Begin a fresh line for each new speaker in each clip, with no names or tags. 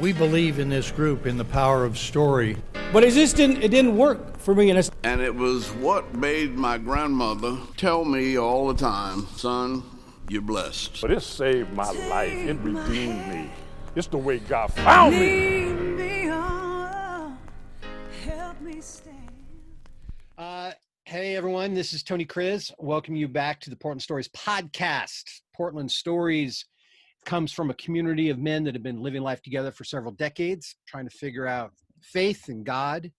We believe in this group, in the power of story.
But it didn't work for me.
And it was what made my grandmother tell me all the time, son, you're blessed.
But it saved my life. It redeemed me. It's the way God found me.
Hey everyone, this is Tony Kriz. Welcome you back to the Portland Stories podcast. Portland Stories comes from a community of men that have been living life together for several decades, trying to figure out faith in God,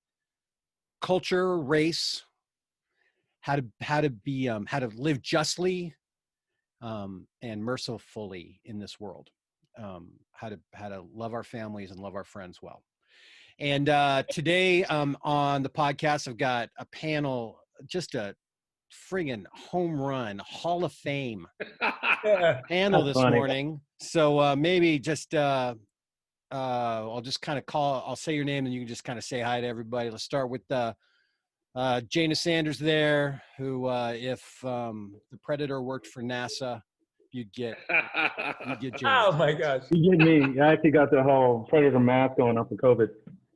culture, race, how to live justly and mercifully in this world, how to love our families and love our friends well. And today on the podcast, I've got a panel, just a friggin' home run, Hall of Fame panel this morning. So maybe just I'll just kind of I'll say your name and you can just kind of say hi to everybody. Let's start with Jana Sanders there, who if the Predator worked for NASA, you'd get Jana.
Oh my gosh.
You get me. I actually got the whole Predator mask going up for COVID.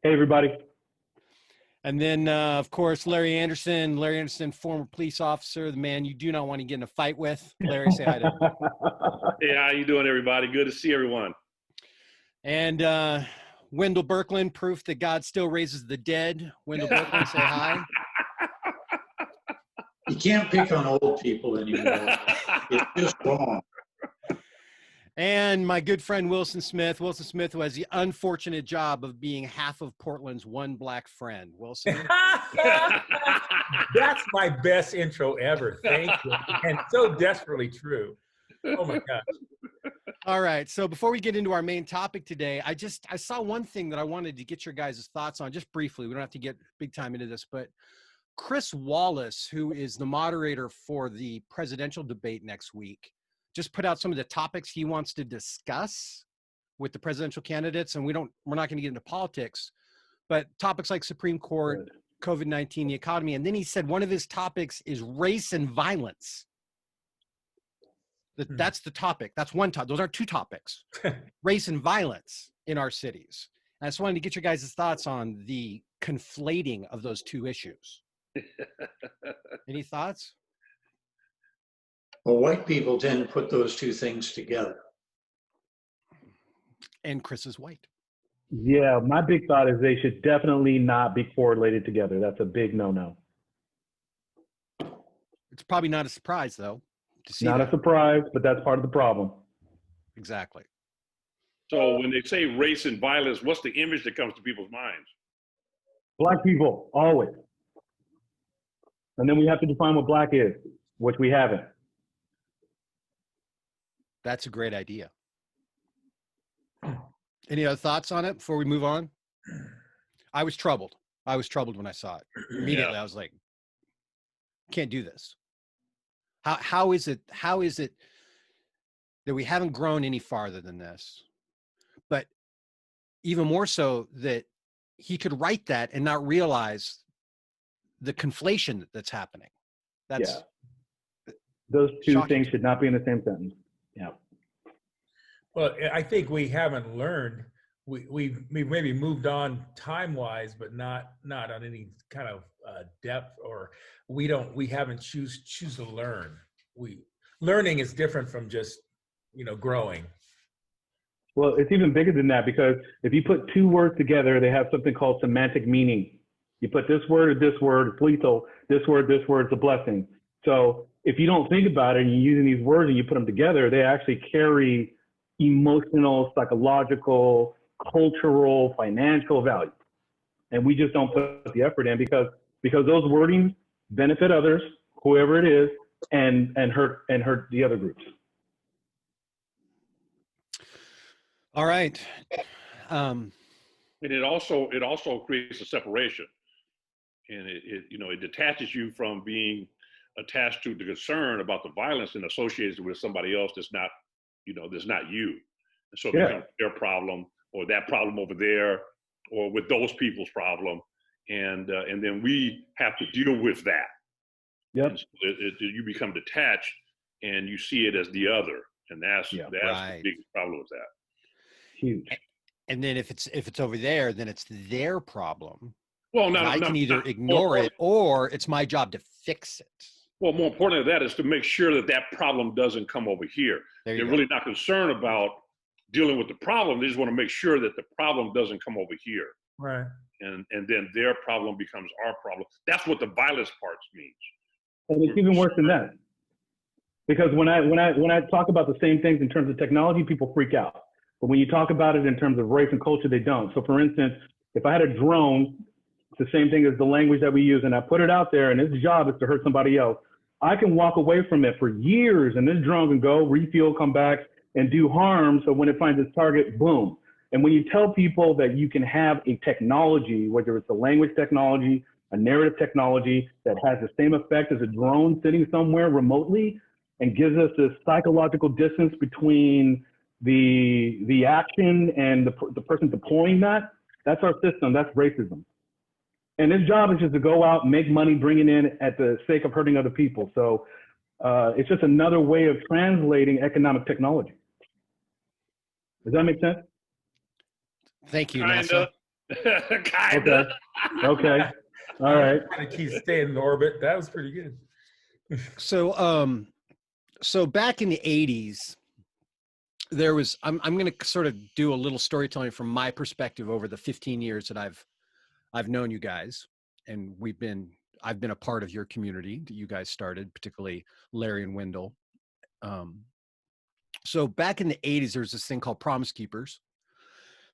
Hey, everybody.
And then, of course, Larry Anderson, former police officer, the man you do not want to get in a fight with. Larry, say hi to him.
Hey, how you doing, everybody? Good to see everyone.
And WENDELL BIRKLAND, proof that God still raises the dead. WENDELL BIRKLAND, say hi.
You can't pick on old people anymore. It's just wrong.
And my good friend Wilson Smith, who has the unfortunate job of being half of Portland's one black friend. Wilson.
That's my best intro ever. Thank you. And so desperately true. Oh my gosh.
All right. So before we get into our main topic today, I saw one thing that I wanted to get your guys' thoughts on just briefly. We don't have to get big time into this, but Chris Wallace, who is the moderator for the presidential debate next week, just put out some of the topics he wants to discuss with the presidential candidates. And we're not going to get into politics, but topics like Supreme Court, COVID-19, the economy. And then he said one of his topics is race and violence. That's the topic. That's one topic. Those aren't two topics. Race and violence in our cities. And I just wanted to get your guys' thoughts on the conflating of those two issues. Any thoughts?
Well, white people tend to put those two things together.
And Chris is white.
Yeah, my big thought is they should definitely not be correlated together. That's a big no-no.
It's probably not a surprise, though, to see
Not
that.
a surprise, but that's part of the problem.
Exactly.
So when they say race and violence, what's the image that comes to people's minds?
Black people, always. And then we have to define what black is, which we haven't.
That's a great idea. Any other thoughts on it before we move on? I was troubled. When I saw it. Immediately, yeah. I was like, can't do this. How is it that we haven't grown any farther than this? But even more so that he could write that and not realize the conflation that's happening. That's
those two
shocking.
Things should not be in the same sentence. Yeah.
Well, I think we haven't learned. We've maybe moved on time-wise, but not on any kind of depth, or we haven't choose to learn. Learning is different from just, growing.
Well, it's even bigger than that, because if you put two words together, they have something called semantic meaning. You put this word or this word, it's lethal. This word, it's a blessing. So if you don't think about it and you're using these words and you put them together, they actually carry emotional, psychological, cultural, financial value. And we just don't put the effort in because those wordings benefit others, whoever it is, and hurt the other groups.
all right.
And it also creates a separation, and it detaches you from being attached to the concern about the violence and associated with somebody else that's not you. And so it becomes their problem, or that problem over there, or with those people's problem, and then we have to deal with that.
Yep.
So you become detached, and you see it as the other, and that's
right.
the biggest problem with that.
Huge.
And then if it's over there, then it's their problem.
Well,
And I can either ignore it, or it's my job to fix it.
Well, more important than that is to make sure that that problem doesn't come over here. They're really not concerned about dealing with the problem. They just want to make sure that the problem doesn't come over here.
Right.
And then their problem becomes our problem. That's what the violence part means.
And it's even worse than that. Because when I talk about the same things in terms of technology, people freak out. But when you talk about it in terms of race and culture, they don't. So for instance, if I had a drone, it's the same thing as the language that we use, and I put it out there and its job is to hurt somebody else, I can walk away from it for years and this drone can go, refuel, come back and do harm. So when it finds its target, boom. And when you tell people that you can have a technology, whether it's a language technology, a narrative technology that has the same effect as a drone sitting somewhere remotely and gives us this psychological distance between the action and the person deploying that, that's our system, that's racism. And his job is just to go out, make money, bring it in at the sake of hurting other people. So it's just another way of translating economic technology. Does that make sense?
Thank you, NASA.
Kinda.
Okay. All right.
Kind of keep staying in orbit. That was pretty good.
So back in the 80s, there was, I'm going to sort of do a little storytelling from my perspective over the 15 years that I've known you guys, and I've been a part of your community that you guys started, particularly Larry and Wendell. So back in the 80s, there was this thing called Promise Keepers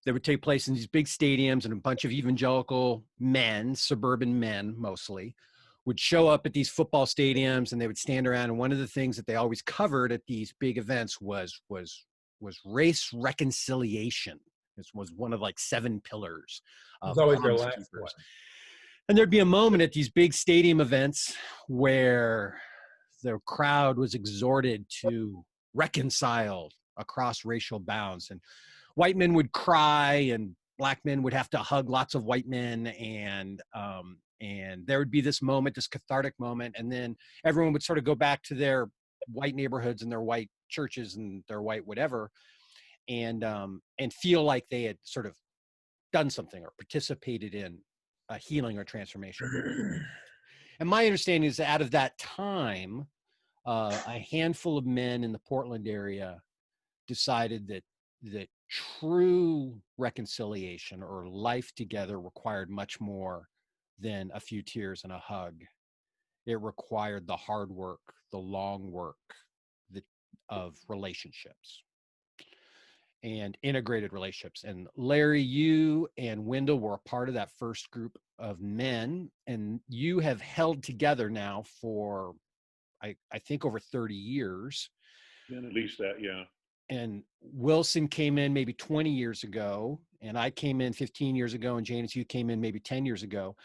that would take place in these big stadiums, and a bunch of evangelical men, suburban men mostly, would show up at these football stadiums, and they would stand around. And one of the things that they always covered at these big events was race reconciliation. This was one of like 7 pillars.
It's always their last one.
And there'd be a moment at these big stadium events where the crowd was exhorted to reconcile across racial bounds, and white men would cry and black men would have to hug lots of white men, and there would be this moment, this cathartic moment, and then everyone would sort of go back to their white neighborhoods and their white churches and their white whatever, and feel like they had sort of done something or participated in a healing or transformation. And my understanding is that out of that time, a handful of men in the Portland area decided that true reconciliation or life together required much more than a few tears and a hug. It required the hard work, the long work of relationships and integrated relationships. And Larry, you and Wendell were a part of that first group of men, and you have held together now for, I think, over 30 years.
And at least that, yeah.
And Wilson came in maybe 20 years ago, and I came in 15 years ago, and Janice, you came in maybe 10 years ago,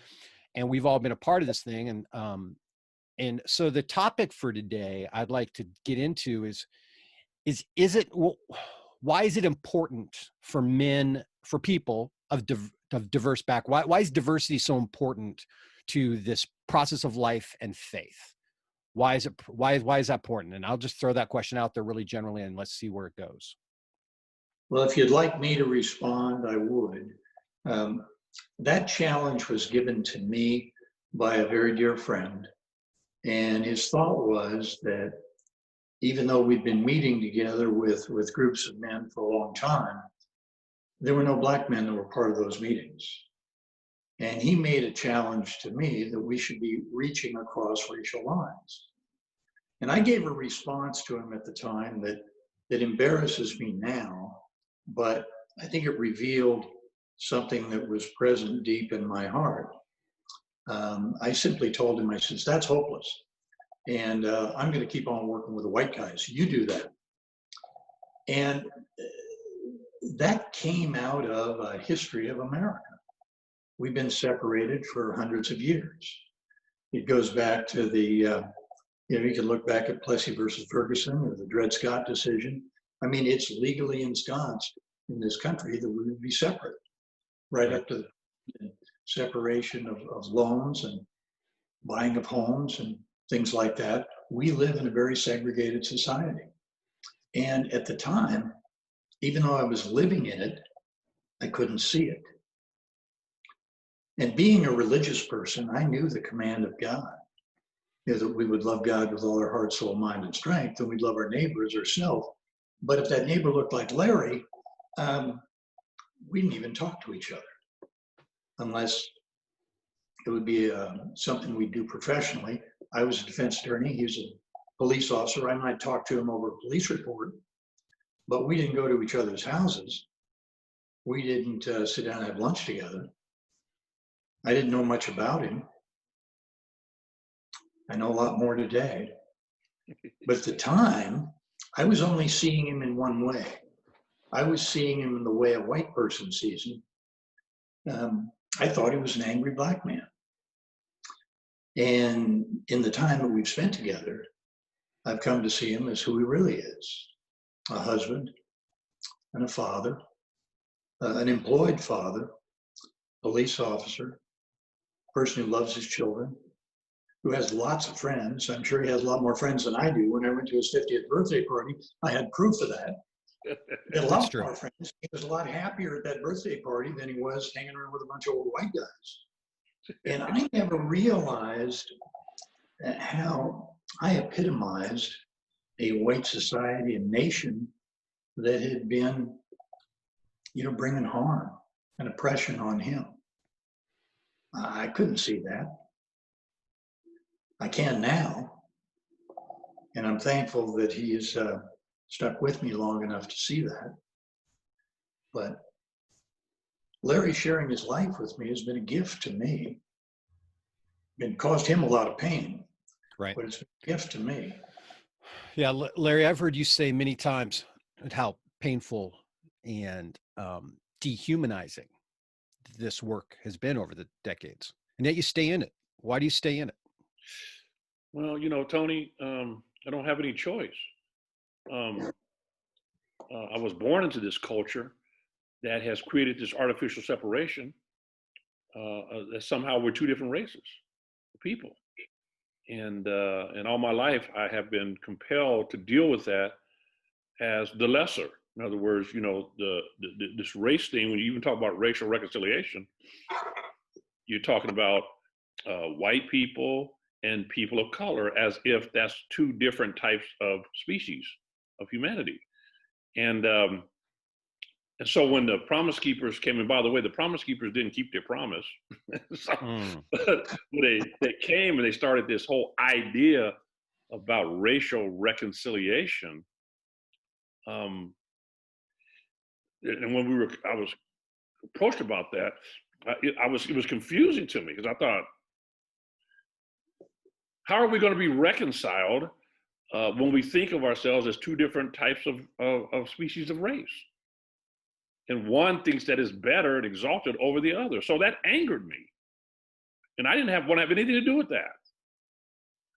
and we've all been a part of this thing. And so the topic for today I'd like to get into is why is it important for men, for people of diverse backgrounds? Why is diversity so important to this process of life and faith? Why is that important? And I'll just throw that question out there really generally, and let's see where it goes.
Well, if you'd like me to respond, I would. That challenge was given to me by a very dear friend. And his thought was that even though we'd been meeting together with groups of men for a long time, there were no black men that were part of those meetings. And he made a challenge to me that we should be reaching across racial lines. And I gave a response to him at the time that embarrasses me now, but I think it revealed something that was present deep in my heart. I simply told him, I said, that's hopeless. And I'm going to keep on working with the white guys. You do that. And that came out of a history of America. We've been separated for hundreds of years. It goes back to the, you can look back at Plessy versus Ferguson or the Dred Scott decision. I mean, it's legally ensconced in this country that we would be separate, right up to the separation of loans and buying of homes and things like that. We live in a very segregated society. And at the time, even though I was living in it, I couldn't see it. And being a religious person, I knew the command of God, that we would love God with all our heart, soul, mind, and strength, and we'd love our neighbor as ourselves. But if that neighbor looked like Larry, we didn't even talk to each other unless it would be something we do professionally. I was a defense attorney. He was a police officer. I might talk to him over a police report, but we didn't go to each other's houses. We didn't sit down and have lunch together. I didn't know much about him. I know a lot more today. But at the time, I was only seeing him in one way. I was seeing him in the way a white person sees him. I thought he was an angry black man. And in the time that we've spent together, I've come to see him as who he really is: a husband and a father, an employed father, police officer, person who loves his children, who has lots of friends. I'm sure he has a lot more friends than I do. When I went to his 50th birthday party, I had proof of that. He had a lot more friends. He was a lot happier at that birthday party than he was hanging around with a bunch of old white guys. And I never realized how I epitomized a white society and nation that had been, bringing harm and oppression on him. I couldn't see that. I can now. And I'm thankful that he has stuck with me long enough to see that. But Larry sharing his life with me has been a gift to me. It caused him a lot of pain,
Right.
But it's been a gift to me.
Yeah, Larry, I've heard you say many times how painful and dehumanizing this work has been over the decades, and yet you stay in it. Why do you stay in it?
Well, Tony, I don't have any choice. I was born into this culture that has created this artificial separation that somehow we're two different races of people. And all my life, I have been compelled to deal with that as the lesser. In other words, this race thing, when you even talk about racial reconciliation, you're talking about white people and people of color as if that's two different types of species of humanity. And so when the Promise Keepers came, and by the way, the Promise Keepers didn't keep their promise. So, they came and they started this whole idea about racial reconciliation. And when I was approached about that, it was confusing to me, because I thought, how are we going to be reconciled when we think of ourselves as two different types of species of race? And one thinks that is better and exalted over the other. So that angered me. And I didn't want to have anything to do with that.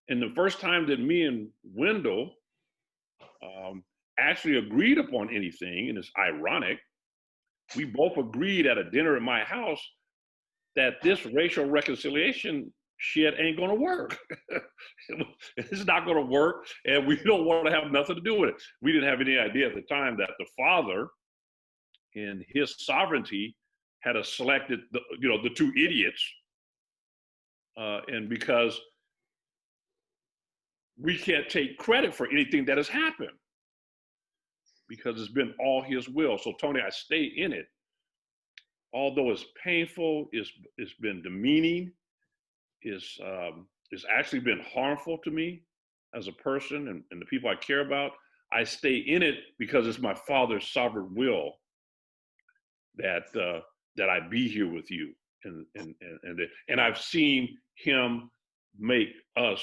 And the first time that me and Wendell actually agreed upon anything, and it's ironic, we both agreed at a dinner at my house that this racial reconciliation shit ain't gonna work. It's not gonna work, and we don't want to have nothing to do with it. We didn't have any idea at the time that the Father, in his sovereignty, had selected the two idiots, and because we can't take credit for anything that has happened, because it's been all his will. So Tony, I stay in it, although it's painful, it's been demeaning, it's actually been harmful to me as a person and the people I care about. I stay in it because it's my Father's sovereign will that I be here with you, and I've seen him make us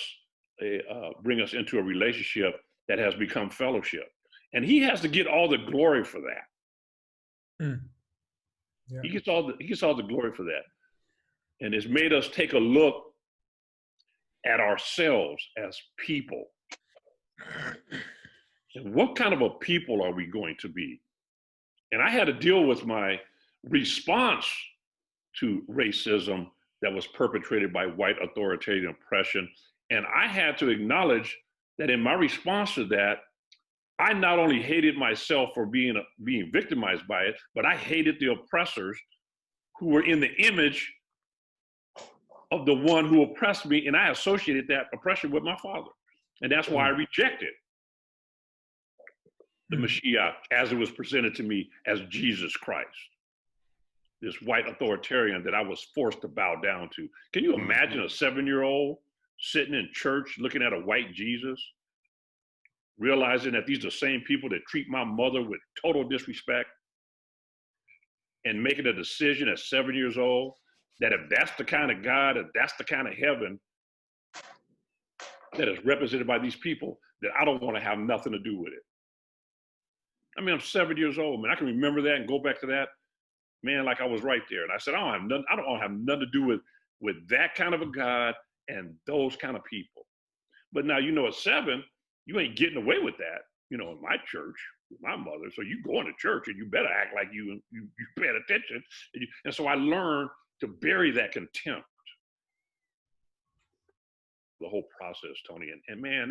bring us into a relationship that has become fellowship, and he has to get all the glory for that. Yeah. He gets all the glory for that, and it's made us take a look at ourselves as people, and what kind of a people are we going to be? And I had to deal with my response to racism that was perpetrated by white authoritarian oppression. And I had to acknowledge that in my response to that, I not only hated myself for being victimized by it, but I hated the oppressors who were in the image of the one who oppressed me, and I associated that oppression with my father. And that's why I rejected the Mashiach as it was presented to me as Jesus Christ, this white authoritarian that I was forced to bow down to. Can you imagine a 7-year-old sitting in church looking at a white Jesus, realizing that these are the same people that treat my mother with total disrespect, and making a decision at 7 years old that if that's the kind of God, if that's the kind of heaven that is represented by these people, that I don't want to have nothing to do with it. I mean, I'm 7 years old, man. I can remember that and go back to that, man, like I was right there. And I said, I don't want to have nothing to do with that kind of a God and those kind of people. But now, at 7, you ain't getting away with that, in my church, with my mother. So you go into church and you better act like you paying attention. And so I learned to bury that contempt. The whole process, Tony. And man,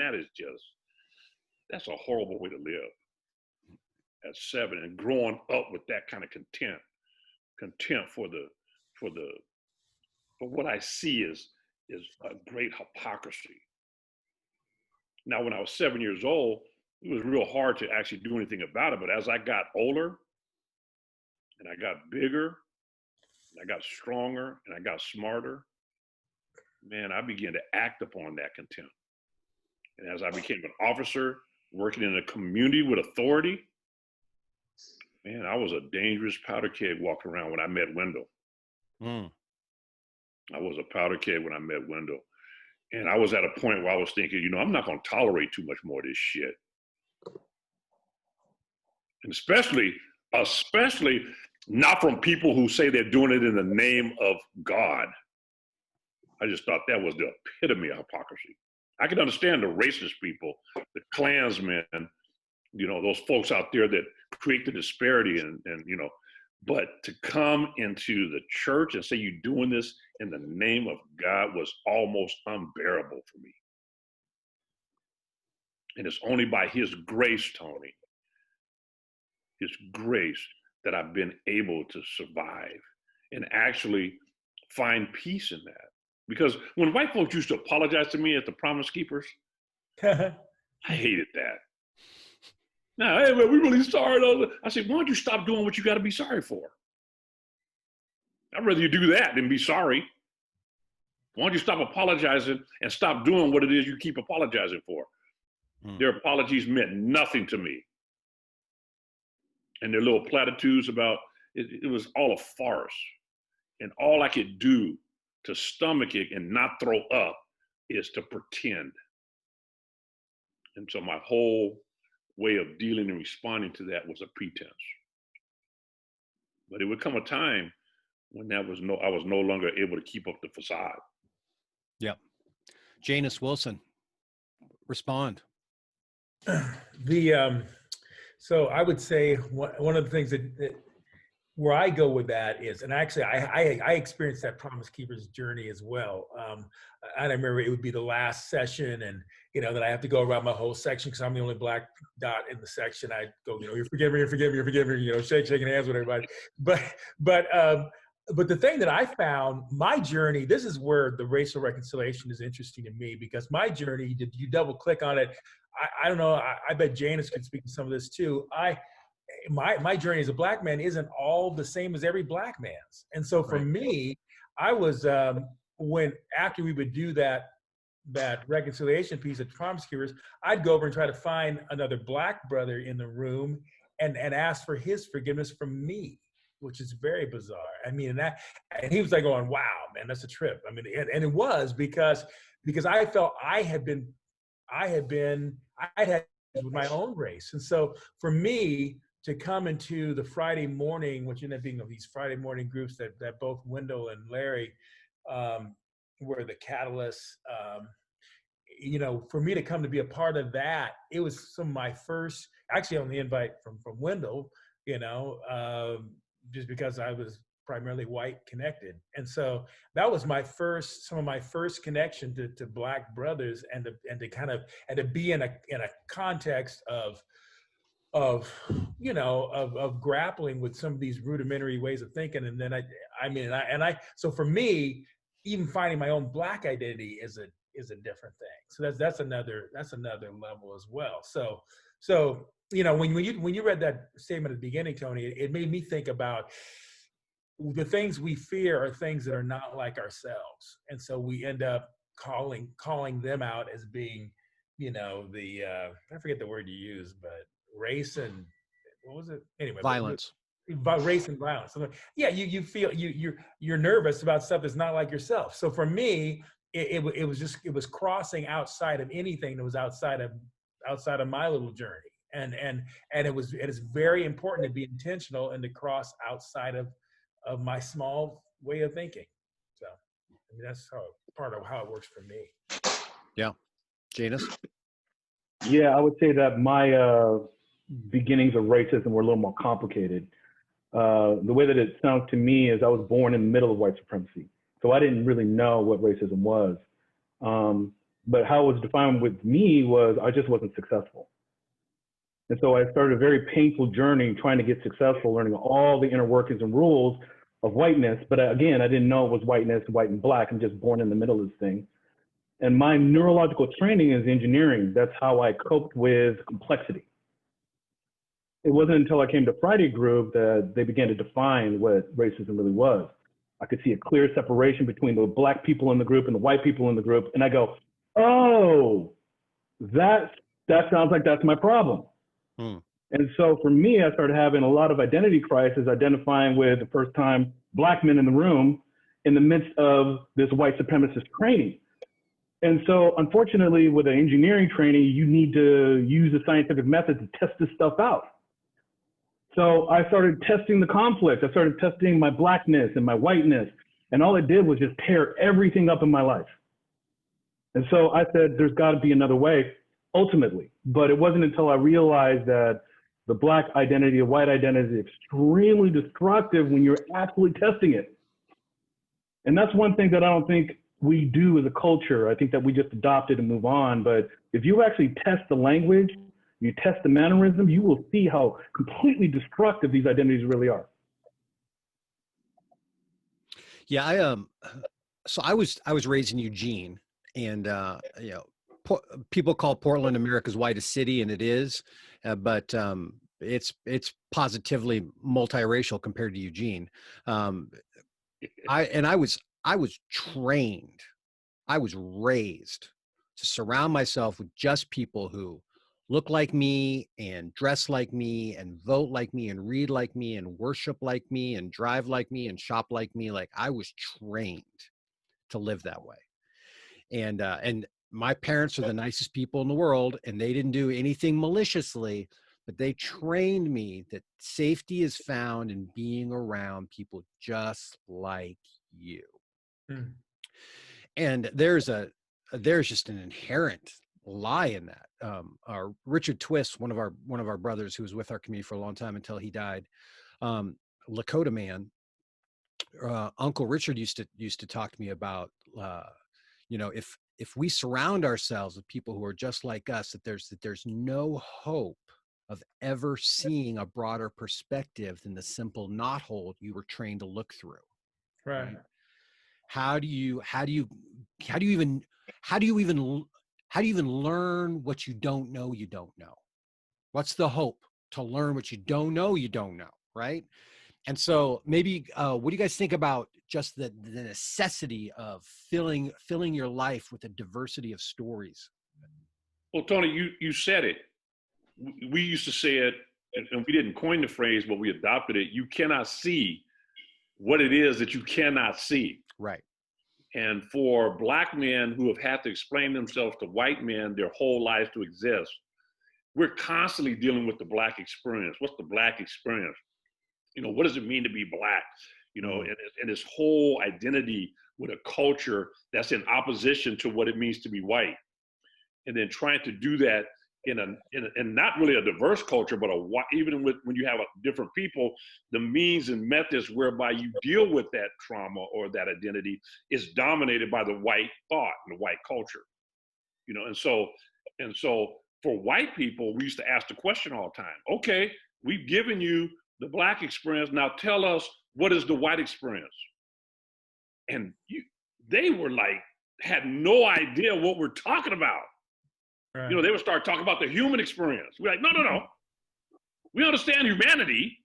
that's a horrible way to live at 7, and growing up with that kind of contempt for what I see is a great hypocrisy. Now, when I was 7 years old, it was real hard to actually do anything about it. But as I got older and I got bigger, and I got stronger and I got smarter, man, I began to act upon that contempt. And as I became an officer working in a community with authority, man, I was a dangerous powder keg walking around when I met Wendell. I was a powder keg when I met Wendell. And I was at a point where I was thinking, I'm not going to tolerate too much more of this shit. And especially not from people who say they're doing it in the name of God. I just thought that was the epitome of hypocrisy. I can understand the racist people, the Klansmen, those folks out there that create the disparity and but to come into the church and say you're doing this in the name of God was almost unbearable for me. And it's only by his grace, Tony, his grace, that I've been able to survive and actually find peace in that. Because when white folks used to apologize to me as the Promise Keepers, I hated that. Now, hey, man, we're really sorry. I said, why don't you stop doing what you got to be sorry for? I'd rather you do that than be sorry. Why don't you stop apologizing and stop doing what it is you keep apologizing for? Their apologies meant nothing to me. And their little platitudes about it was all a farce. And all I could do to stomach it and not throw up is to pretend. And so my whole way of dealing and responding to that was a pretense. But it would come a time when I was no longer able to keep up the facade.
Yep. Janice Wilson, respond.
So I would say one of the things that where I go with that is, and actually I experienced that Promise Keepers journey as well. I remember it would be the last session, and that I have to go around my whole section because I'm the only black dot in the section. I go, you're forgiven, you're forgiven, you're forgiven, shaking hands with everybody. But the thing that I found, my journey, this is where the racial reconciliation is interesting to me, because my journey, you double click on it. I don't know, I bet Janice could speak to some of this too. My journey as a black man isn't all the same as every black man's. And so for me, I was, after we would do that reconciliation piece at Promise Keepers, I'd go over and try to find another black brother in the room and ask for his forgiveness from me, which is very bizarre. I mean, and he was like going, wow, man, that's a trip. I mean, and it was because I felt I had with my own race. And so for me to come into the Friday morning, which ended up being these Friday morning groups that both Wendell and Larry were the catalysts, for me to come to be a part of that, it was some of my first, actually on the invite from Wendell, just because I was primarily white connected. And so that was some of my first connection to black brothers and to be in a context of of grappling with some of these rudimentary ways of thinking. And then so for me, even finding my own Black identity is a different thing. So that's another level as well. So when you read that statement at the beginning, Tony, it made me think about the things we fear are things that are not like ourselves, and so we end up calling them out as being, I forget the word you use, but race and what was it? Anyway,
Violence.
Race and violence. So, yeah, you feel you're nervous about stuff that's not like yourself. So for me, it was crossing outside of anything that was outside of my little journey, and it is very important to be intentional and to cross outside of my small way of thinking. So that's part of how it works for me.
Yeah. Janus?
Yeah, I would say that my beginnings of racism were a little more complicated. The way that it sounds to me is I was born in the middle of white supremacy. So I didn't really know what racism was. But how it was defined with me was I just wasn't successful. And so I started a very painful journey trying to get successful, learning all the inner workings and rules of whiteness. But again, I didn't know it was whiteness, white and Black. I'm just born in the middle of this thing. And my neurological training is engineering. That's how I coped with complexity. It wasn't until I came to Friday Group that they began to define what racism really was. I could see a clear separation between the Black people in the group and the white people in the group. And I go, oh, that sounds like that's my problem. And so for me, I started having a lot of identity crisis, identifying with the first time Black men in the room in the midst of this white supremacist training. And so unfortunately, with an engineering training, you need to use the scientific method to test this stuff out. So I started testing the conflict. I started testing my Blackness and my whiteness. And all it did was just tear everything up in my life. And so I said, there's got to be another way, ultimately. But it wasn't until I realized that the Black identity, the white identity is extremely destructive when you're actually testing it. And that's one thing that I don't think we do as a culture. I think that we just adopt it and move on. But if you actually test the language, you test the mannerism, you will see how completely destructive these identities really are.
Yeah, so I was raised in Eugene, and people call Portland America's whitest city, and it is, but it's positively multiracial compared to Eugene. I was trained, I was raised to surround myself with just people who look like me and dress like me and vote like me and read like me and worship like me and drive like me and shop like me. Like, I was trained to live that way. And my parents are the nicest people in the world, and they didn't do anything maliciously, but they trained me that safety is found in being around people just like you. And there's just an inherent lie in that. Our Richard Twist, one of our brothers who was with our community for a long time until he died, Lakota man, Uncle Richard used to talk to me about, if we surround ourselves with people who are just like us, that there's no hope of ever seeing a broader perspective than the simple knothole you were trained to look through.
Right.
How do you even learn what you don't know you don't know? What's the hope to learn what you don't know, right? And so maybe what do you guys think about just the necessity of filling your life with a diversity of stories?
Well, Tony, you said it. We used to say it, and we didn't coin the phrase, but we adopted it. You cannot see what it is that you cannot see.
Right.
And for Black men who have had to explain themselves to white men their whole lives to exist, we're constantly dealing with the Black experience. What's the Black experience? What does it mean to be Black? And this whole identity with a culture that's in opposition to what it means to be white. And then trying to do that in not really a diverse culture, but even when you have different people, the means and methods whereby you deal with that trauma or that identity is dominated by the white thought and the white culture. And so for white people, we used to ask the question all the time, okay, we've given you the Black experience, now tell us, what is the white experience? And they were like, had no idea what we're talking about.
Right.
You know, they would start talking about the human experience. We're like, no. We understand humanity,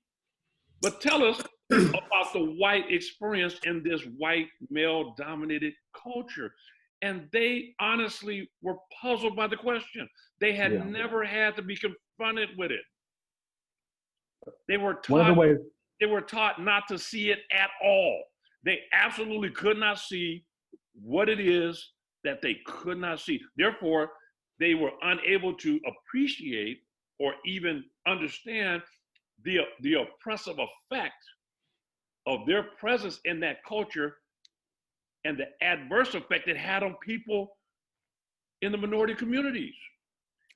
but tell us about the white experience in this white male-dominated culture. And they honestly were puzzled by the question. They had never had to be confronted with it. They were taught not to see it at all. They absolutely could not see what it is that they could not see. Therefore, they were unable to appreciate or even understand the oppressive effect of their presence in that culture and the adverse effect it had on people in the minority communities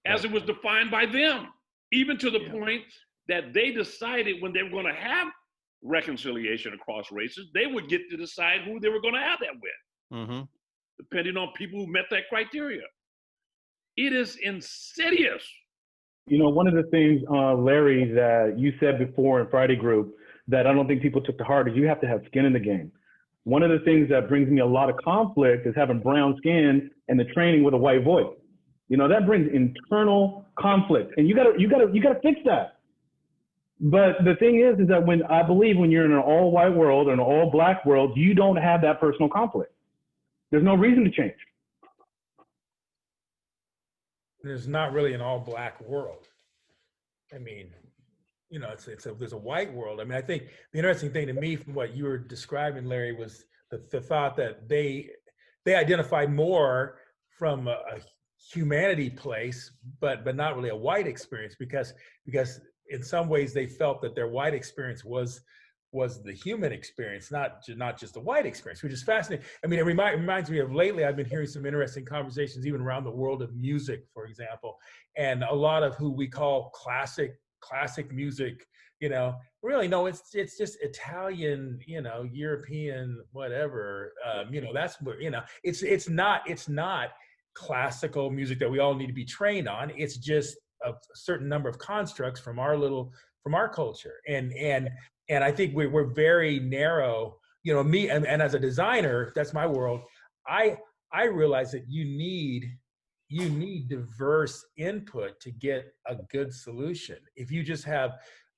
as it was defined by them, even to the point that they decided when they were going to have reconciliation across races, they would get to decide who they were going to have that with, depending on people who met that criteria. It is insidious.
You know, one of the things, Larry, that you said before in Friday group that I don't think people took to heart is you have to have skin in the game. One of the things that brings me a lot of conflict is having brown skin and the training with a white voice. You know, that brings internal conflict, and you gotta fix that. But the thing is that when you're in an all white world or an all black world, you don't have that personal conflict. There's no reason to change.
There's not really an all black world. I mean, you know, there's a white world. I mean, I think the interesting thing to me from what you were describing, Larry, was the thought that they identify more from a humanity place, but not really a white experience, because in some ways they felt that their white experience was the human experience, not just the white experience, which is fascinating. I mean, it reminds me of lately, I've been hearing some interesting conversations, even around the world of music, for example, and a lot of who we call classic music, you know, really, no, it's just Italian, you know, European, whatever, you know, that's where, you know, it's not classical music that we all need to be trained on. It's just a certain number of constructs from our culture. And I think we're very narrow, you know, me, and as a designer, that's my world. I realize that you need diverse input to get a good solution. If you just have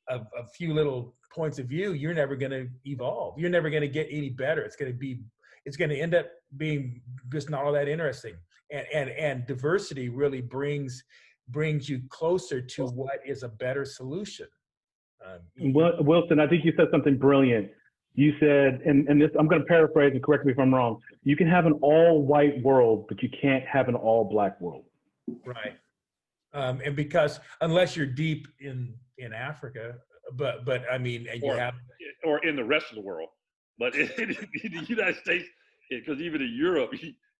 a few little points of view, you're never going to evolve. You're never going to get any better. It's going to end up being just not all that interesting. And diversity really brings you closer to what is a better solution.
Wilson, I think you said something brilliant. You said, and this, I'm going to paraphrase and correct me if I'm wrong. You can have an all white world, but you can't have an all black world.
Right. And because unless you're deep in Africa, but I mean, and
or in the rest of the world, but in the United States, because even in Europe,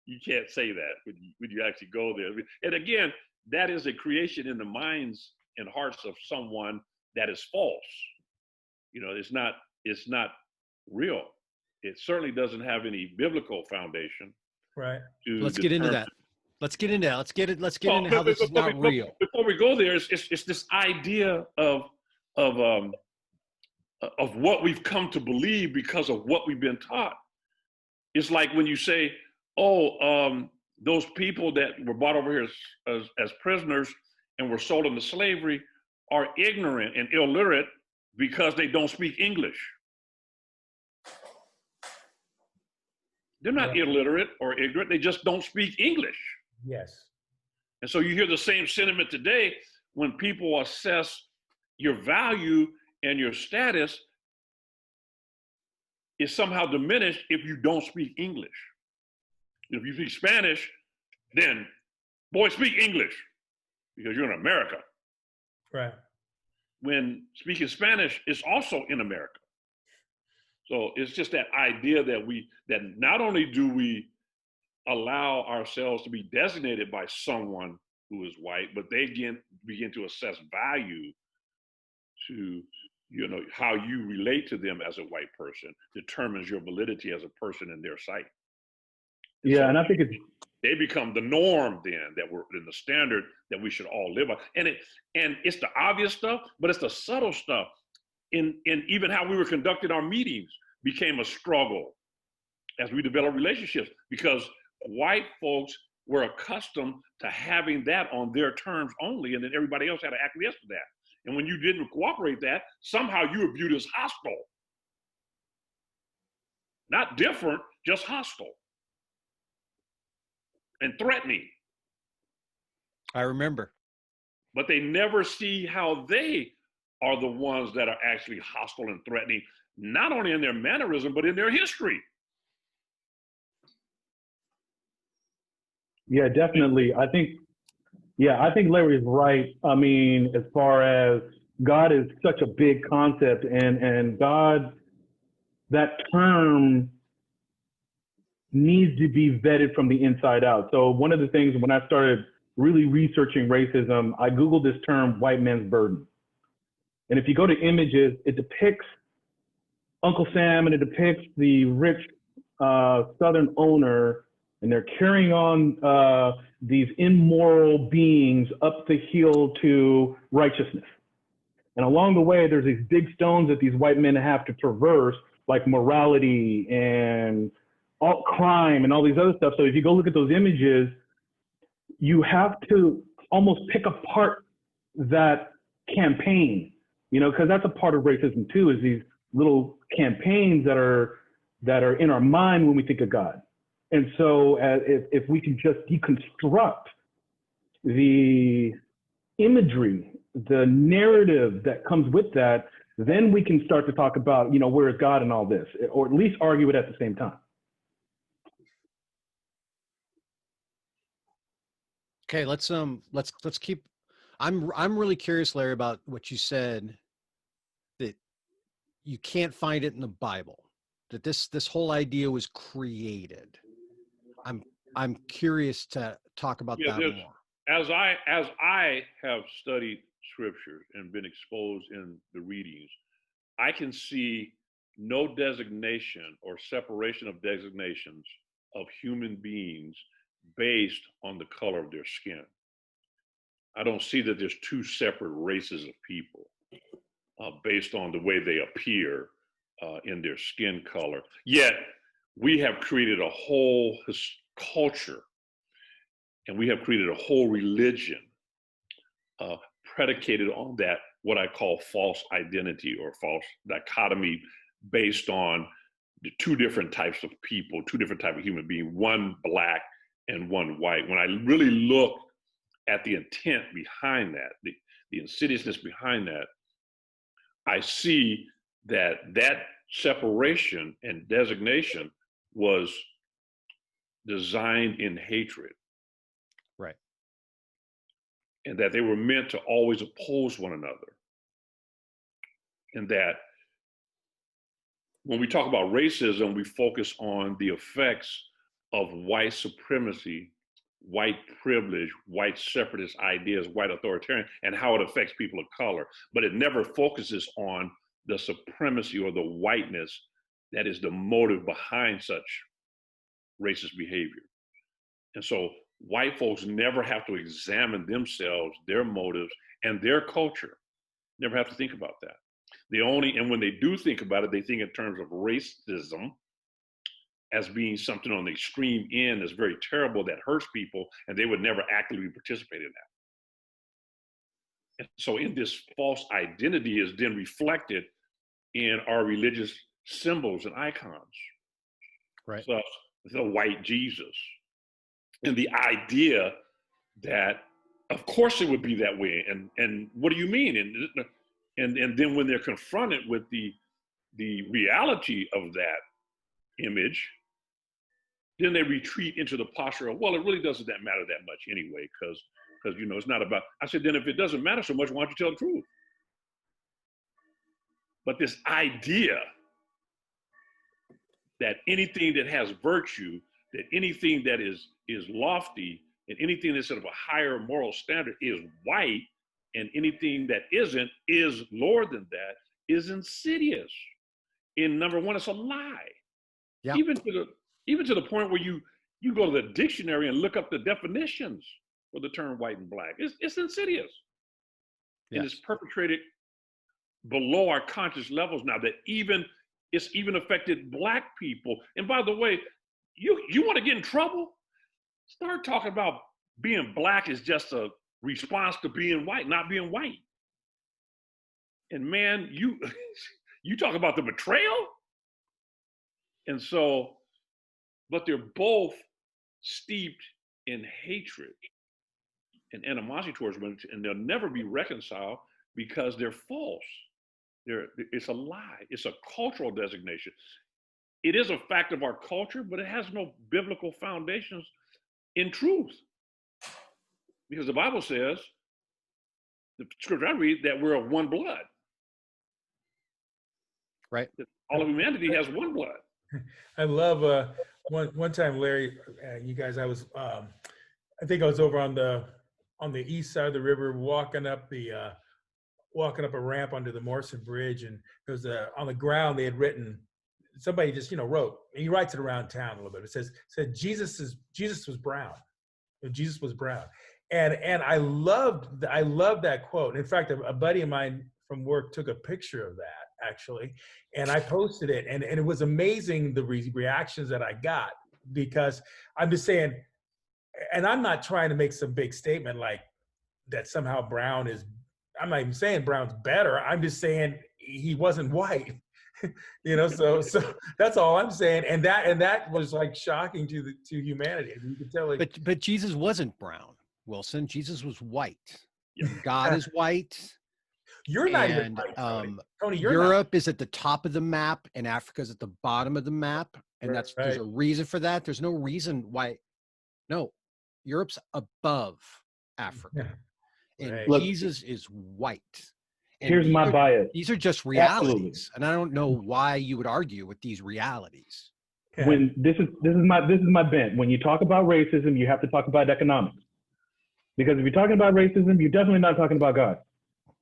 you can't say that when you actually go there. And again, that is a creation in the minds and hearts of someone that is false. You know, it's not real. It certainly doesn't have any biblical foundation.
Right.
Let's get into that. Let's get into how this is not real.
Before we go there, it's this idea of what we've come to believe because of what we've been taught. It's like when you say, those people that were brought over here as prisoners and were sold into slavery are ignorant and illiterate because they don't speak English. They're not illiterate or ignorant, they just don't speak English.
Yes.
And so you hear the same sentiment today when people assess your value and your status is somehow diminished if you don't speak English. If you speak Spanish, then boy, speak English because you're in America.
Right.
When speaking Spanish is also in America. So it's just that idea that not only do we allow ourselves to be designated by someone who is white, but they begin to assess value to, you know, how you relate to them as a white person determines your validity as a person in their sight.
Yeah, and I think
They become the norm then, that we're in the standard that we should all live by. And it's the obvious stuff, but it's the subtle stuff. In even how we were conducting our meetings became a struggle as we developed relationships, because white folks were accustomed to having that on their terms only, and then everybody else had to acquiesce to that. And when you didn't cooperate that, somehow you were viewed as hostile. Not different, just hostile and threatening.
I remember.
But they never see how they are the ones that are actually hostile and threatening, not only in their mannerism, but in their history.
Yeah, definitely. I think Larry is right. I mean, as far as God is such a big concept, and God, that term needs to be vetted from the inside out. So one of the things when I started really researching racism, I Googled this term, white man's burden. And if you go to images, it depicts Uncle Sam and it depicts the rich Southern owner, and they're carrying on these immoral beings up the hill to righteousness. And along the way, there's these big stones that these white men have to traverse, like morality and all crime and all these other stuff. So if you go look at those images, you have to almost pick apart that campaign, you know, because that's a part of racism too, is these little campaigns that are in our mind when we think of God. And so if we can just deconstruct the imagery, the narrative that comes with that, then we can start to talk about, you know, where is God in all this, or at least argue it at the same time.
Okay, let's keep. I'm really curious, Larry, about what you said, that you can't find it in the Bible, that this whole idea was created. I'm curious to talk about that more.
As I have studied scripture and been exposed in the readings, I can see no designation or separation of designations of human beings based on the color of their skin. I don't see that there's two separate races of people based on the way they appear in their skin color. Yet we have created a whole culture, and we have created a whole religion predicated on that, what I call false identity or false dichotomy, based on the two different types of people, two different types of human beings, one black and one white. When I really look at the intent behind that, the insidiousness behind that, I see that separation and designation was designed in hatred.
Right.
And that they were meant to always oppose one another. And that when we talk about racism, we focus on the effects of white supremacy, white privilege, white separatist ideas, white authoritarian, and how it affects people of color. But it never focuses on the supremacy or the whiteness that is the motive behind such racist behavior. And so white folks never have to examine themselves, their motives, and their culture. Never have to think about that. And when they do think about it, they think in terms of racism as being something on the extreme end that's very terrible, that hurts people, and they would never actively participate in that. And so in this false identity is then reflected in our religious symbols and icons.
Right.
So the white Jesus. And the idea that, of course, it would be that way. And what do you mean? And then when they're confronted with the reality of that image, then they retreat into the posture of, well, it really doesn't matter that much anyway, because you know it's not about. I said, then if it doesn't matter so much, why don't you tell the truth? But this idea that anything that has virtue, that anything that is lofty, and anything that's of a higher moral standard is white, and anything that isn't is lower than that, is insidious. In number one, it's a lie.
Yeah.
Even to the point where You go to the dictionary and look up the definitions for the term white and black. It's insidious.
Yes.
And it's perpetrated below our conscious levels now that it's even affected black people. And by the way, you want to get in trouble? Start talking about being black is just a response to being white, not being white. And man, you talk about the betrayal. And so, but they're both steeped in hatred and animosity towards women, and they'll never be reconciled because they're false. It's a lie. It's a cultural designation. It is a fact of our culture, but it has no biblical foundations in truth. Because the Bible says, the scripture I read, that we're of one blood.
Right.
That all of humanity has one blood.
I love one time, Larry, you guys, I think I was over on the east side of the river, walking up a ramp under the Morrison Bridge, and there was on the ground they had written, somebody just wrote, and he writes it around town a little bit. It said Jesus was brown. Jesus was brown, and I loved that quote. In fact, a buddy of mine from work took a picture of that actually, and I posted it, and it was amazing the reactions that I got, because I'm just saying, and I'm not trying to make some big statement like that somehow brown is. I'm not even saying brown's better. I'm just saying he wasn't white, So that's all I'm saying. And that was like shocking to humanity. I mean, you could tell. Like,
but Jesus wasn't brown, Wilson. Jesus was white. God is white.
You're not even white, Tony.
Europe is at the top of the map, and Africa's at the bottom of the map, and
right.
there's a reason for that. There's no reason why. No, Europe's above Africa.
Yeah.
And
Look,
Jesus is white. And
here's my bias.
These are just realities.
Absolutely.
And I don't know why you would argue with these realities.
When this is my bent. When you talk about racism, you have to talk about economics. Because if you're talking about racism, you're definitely not talking about God.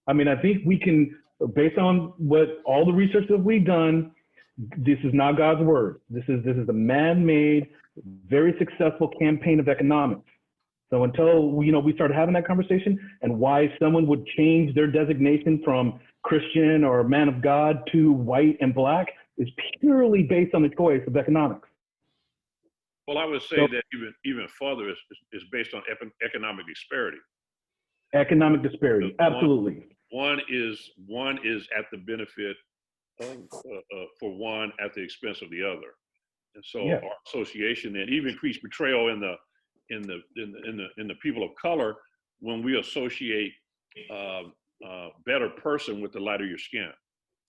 I mean, I think we can, based on what all the research that we've done, this is not God's word. This is a man-made, very successful campaign of economics. So until we started having that conversation, and why someone would change their designation from Christian or man of God to white and black is purely based on the choice of economics.
Well, I would say that even further is based on economic disparity.
Economic disparity, absolutely.
One is at the benefit of, for one at the expense of the other, and so our association and even increased betrayal in the people of color when we associate better person with the lighter your skin.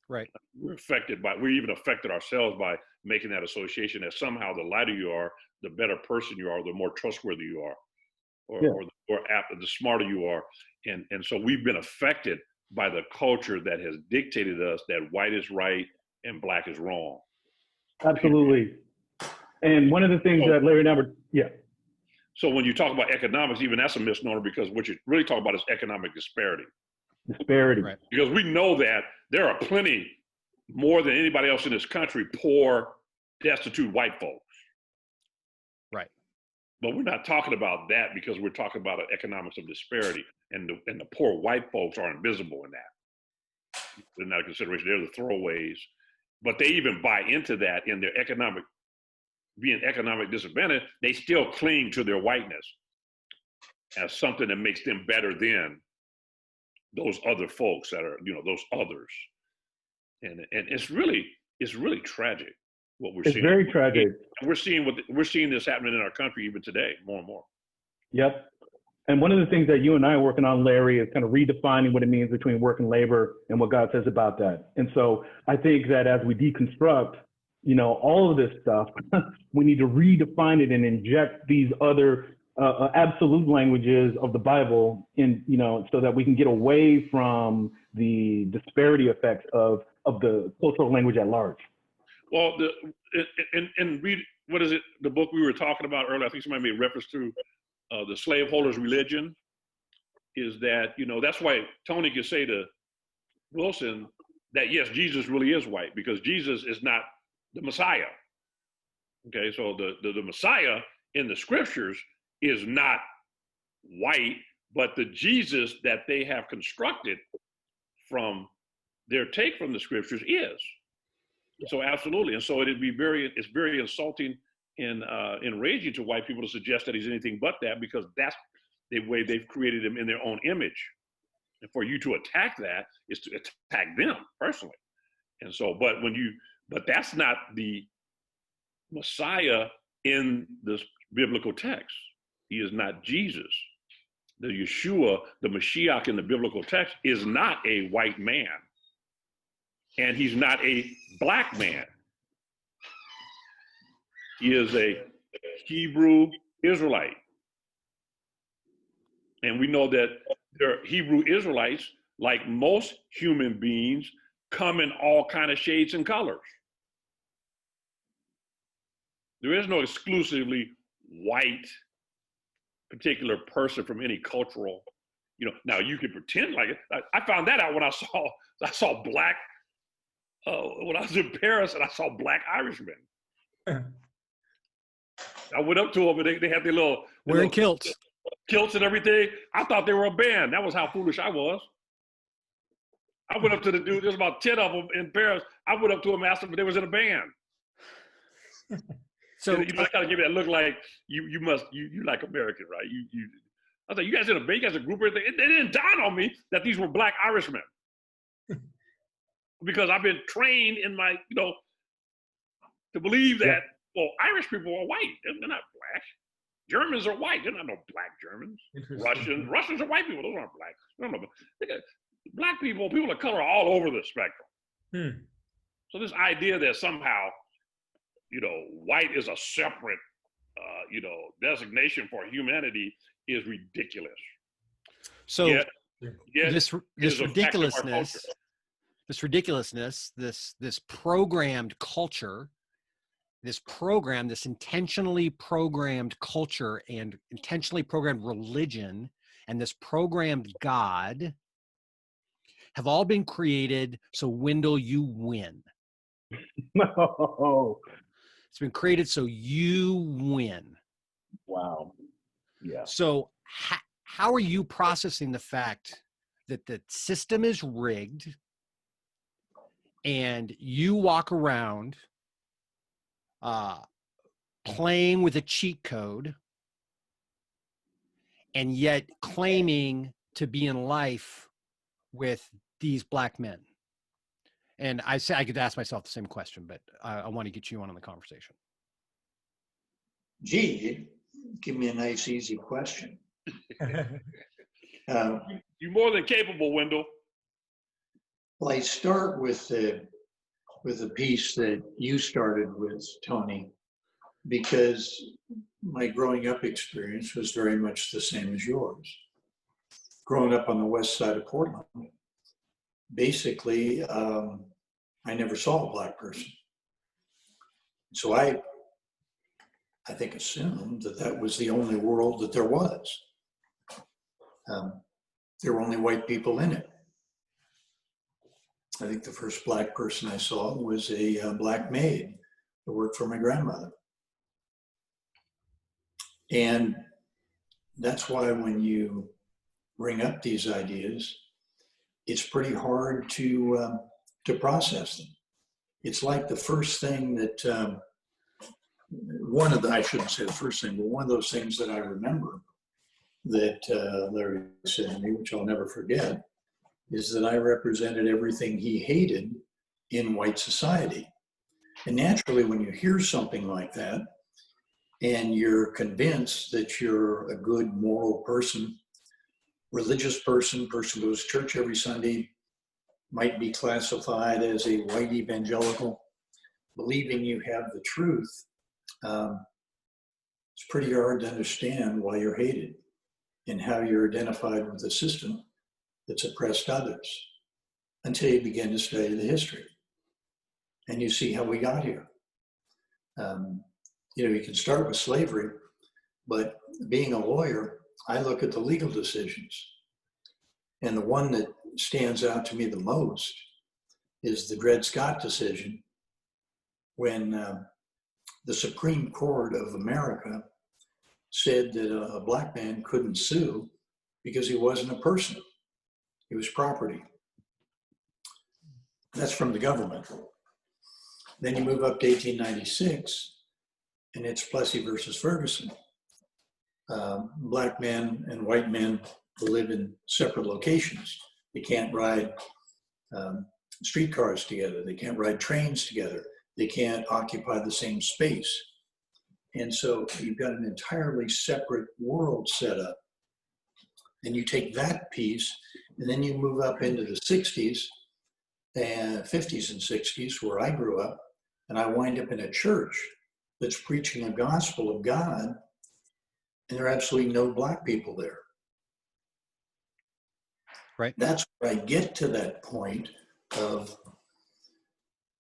Right.
We're even affected ourselves by making that association that somehow the lighter you are, the better person you are, the more trustworthy you are, or the more apt, the smarter you are. And so we've been affected by the culture that has dictated us that white is right and black is wrong.
Absolutely. And one of the things that Larry and Albert,
So when you talk about economics, even that's a misnomer, because what you're really talking about is economic disparity.
Right.
Because we know that there are plenty, more than anybody else in this country, poor, destitute white folks.
Right.
But we're not talking about that because we're talking about economics of disparity, and the poor white folks are invisible in that. They're not a consideration. They're the throwaways. But they even buy into that in their being economic disadvantaged, they still cling to their whiteness as something that makes them better than those other folks that are, those others. And it's really tragic what we're seeing.
It's very tragic.
And we're seeing this happening in our country even today, more and more.
Yep. And one of the things that you and I are working on, Larry, is kind of redefining what it means between work and labor and what God says about that. And so I think that as we deconstruct, all of this stuff, we need to redefine it and inject these other absolute languages of the Bible in, so that we can get away from the disparity effects of the cultural language at large.
Well, and read, what is it, the book we were talking about earlier, I think somebody made reference to the slaveholder's religion, is that, that's why Tony can say to Wilson that, yes, Jesus really is white, because Jesus is not the Messiah. Okay, so the Messiah in the scriptures is not white, but the Jesus that they have constructed from their take from the scriptures is. So absolutely. And so it's very insulting and enraging to white people to suggest that he's anything but that, because that's the way they've created him in their own image. And for you to attack that is to attack them personally. And so, but that's not the Messiah in the biblical text. He is not Jesus. The Yeshua, the Mashiach in the biblical text, is not a white man. And he's not a black man. He is a Hebrew Israelite. And we know that there are Hebrew Israelites, like most human beings, come in all kind of shades and colors. There is no exclusively white particular person from any cultural, now you can pretend like it. I found that out when I saw black, when I was in Paris and I saw black Irishmen. I went up to them and they had their little
Wearing kilts
and everything. I thought they were a band. That was how foolish I was. I went up to the dude, there's about 10 of them in Paris. I went up to them and asked them if they was in a band.
So
you kind of give me that look like you like American, right? I was like, you guys in a band, you guys a group or anything? It didn't dawn on me that these were black Irishmen. Because I've been trained in my, to believe that, well, Irish people are white. They're not black. Germans are white. They're not no black Germans. Russians are white people. Those aren't black. No. Black people of color are all over the spectrum. So this idea that somehow, white is a separate, designation for humanity is ridiculous.
So
this
ridiculousness, this programmed culture, this intentionally programmed culture and intentionally programmed religion and this programmed God have all been created so, Wendell, you win.
No.
It's been created so you win.
Wow. Yeah.
So how are you processing the fact that the system is rigged and you walk around playing with a cheat code and yet claiming to be in life with these black men? And I say I could ask myself the same question, but I want to get you on the conversation.
Gee, give me a nice, easy question.
You're more than capable, Wendell.
Well, I start with the piece that you started with, Tony, because my growing up experience was very much the same as yours. Growing up on the west side of Portland, basically, I never saw a black person. So I think assumed that was the only world that there was. There were only white people in it. I think the first black person I saw was a black maid that worked for my grandmother. And that's why when you bring up these ideas, it's pretty hard to process them. It's like the first thing that, I shouldn't say the first thing, but one of those things that I remember that Larry said to me, which I'll never forget, is that I represented everything he hated in white society. And naturally, when you hear something like that, and you're convinced that you're a good moral person, religious person who goes to church every Sunday, might be classified as a white evangelical, believing you have the truth, it's pretty hard to understand why you're hated and how you're identified with the system that's oppressed others until you begin to study the history and you see how we got here. You can start with slavery, but being a lawyer, I look at the legal decisions. And the one that stands out to me the most is the Dred Scott decision, when the Supreme Court of America said that a black man couldn't sue because he wasn't a person. He was property. That's from the government. Then you move up to 1896, and it's Plessy versus Ferguson. Black men and white men who live in separate locations. They can't ride streetcars together. They can't ride trains together. They can't occupy the same space. And so you've got an entirely separate world set up. And you take that piece, and then you move up into the 60s and 50s and 60s, where I grew up, and I wind up in a church that's preaching a gospel of God, and there are absolutely no black people there.
Right. That's
where I get to that point of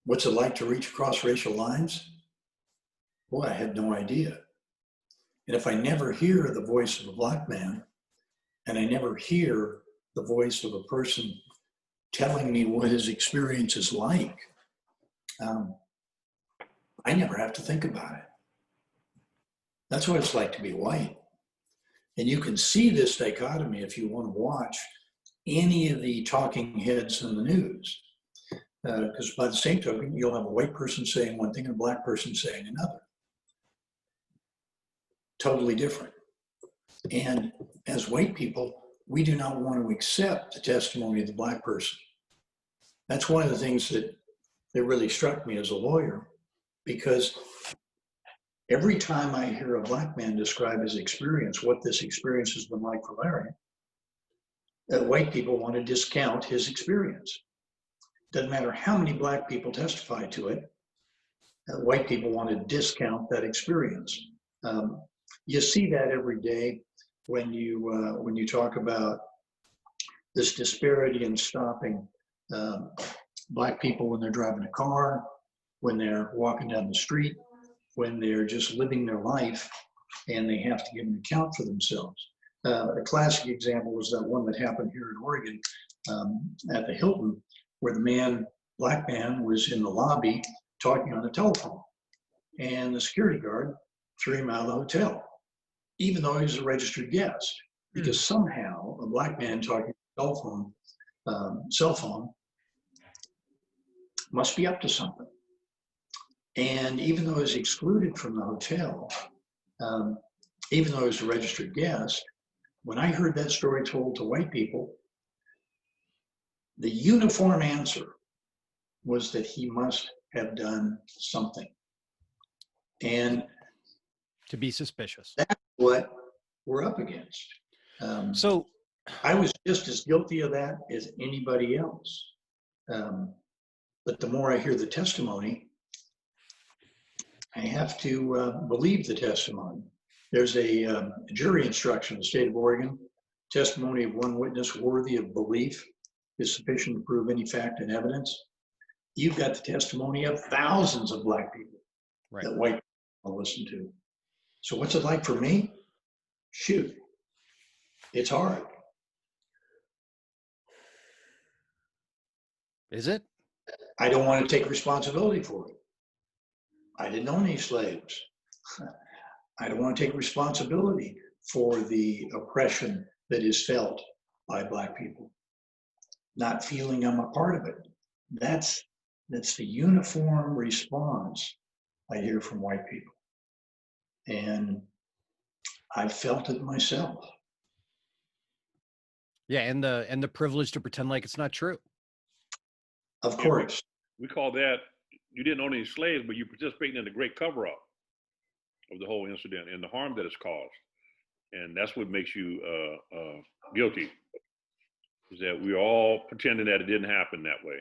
what's it like to reach across racial lines? Boy, I had no idea. And if I never hear the voice of a black man, and I never hear the voice of a person telling me what his experience is like, I never have to think about it. That's what it's like to be white. And you can see this dichotomy if you want to watch any of the talking heads in the news. Because by the same token, you'll have a white person saying one thing and a black person saying another. Totally different. And as white people, we do not want to accept the testimony of the black person. That's one of the things that really struck me as a lawyer, because every time I hear a black man describe his experience, what this experience has been like for Larry, white people want to discount his experience. Doesn't matter how many black people testify to it, white people want to discount that experience. You see that every day when you talk about this disparity in stopping black people when they're driving a car, when they're walking down the street, when they're just living their life and they have to give an account for themselves. A classic example was that one that happened here in Oregon at the Hilton, where the black man was in the lobby talking on the telephone, and the security guard threw him out of the hotel, even though he was a registered guest, because somehow a black man talking on cell phone must be up to something. And even though he was excluded from the hotel, even though he was a registered guest, when I heard that story told to white people, the uniform answer was that he must have done something. And
to be suspicious.
That's what we're up against.
So
I was just as guilty of that as anybody else. But the more I hear the testimony, I have to believe the testimony. There's a jury instruction in the state of Oregon. Testimony of one witness worthy of belief is sufficient to prove any fact and evidence. You've got the testimony of thousands of black people that white people will listen to. So what's it like for me? Shoot, it's hard.
Is it?
I don't want to take responsibility for it. I didn't own any slaves. I don't want to take responsibility for the oppression that is felt by black people. Not feeling I'm a part of it. That's the uniform response I hear from white people. And I felt it myself.
Yeah, and the privilege to pretend like it's not true.
Of course.
We call that, you didn't own any slaves, but you participating in the great cover-up of the whole incident and the harm that it's caused. And that's what makes you guilty, is that we're all pretending that it didn't happen that way.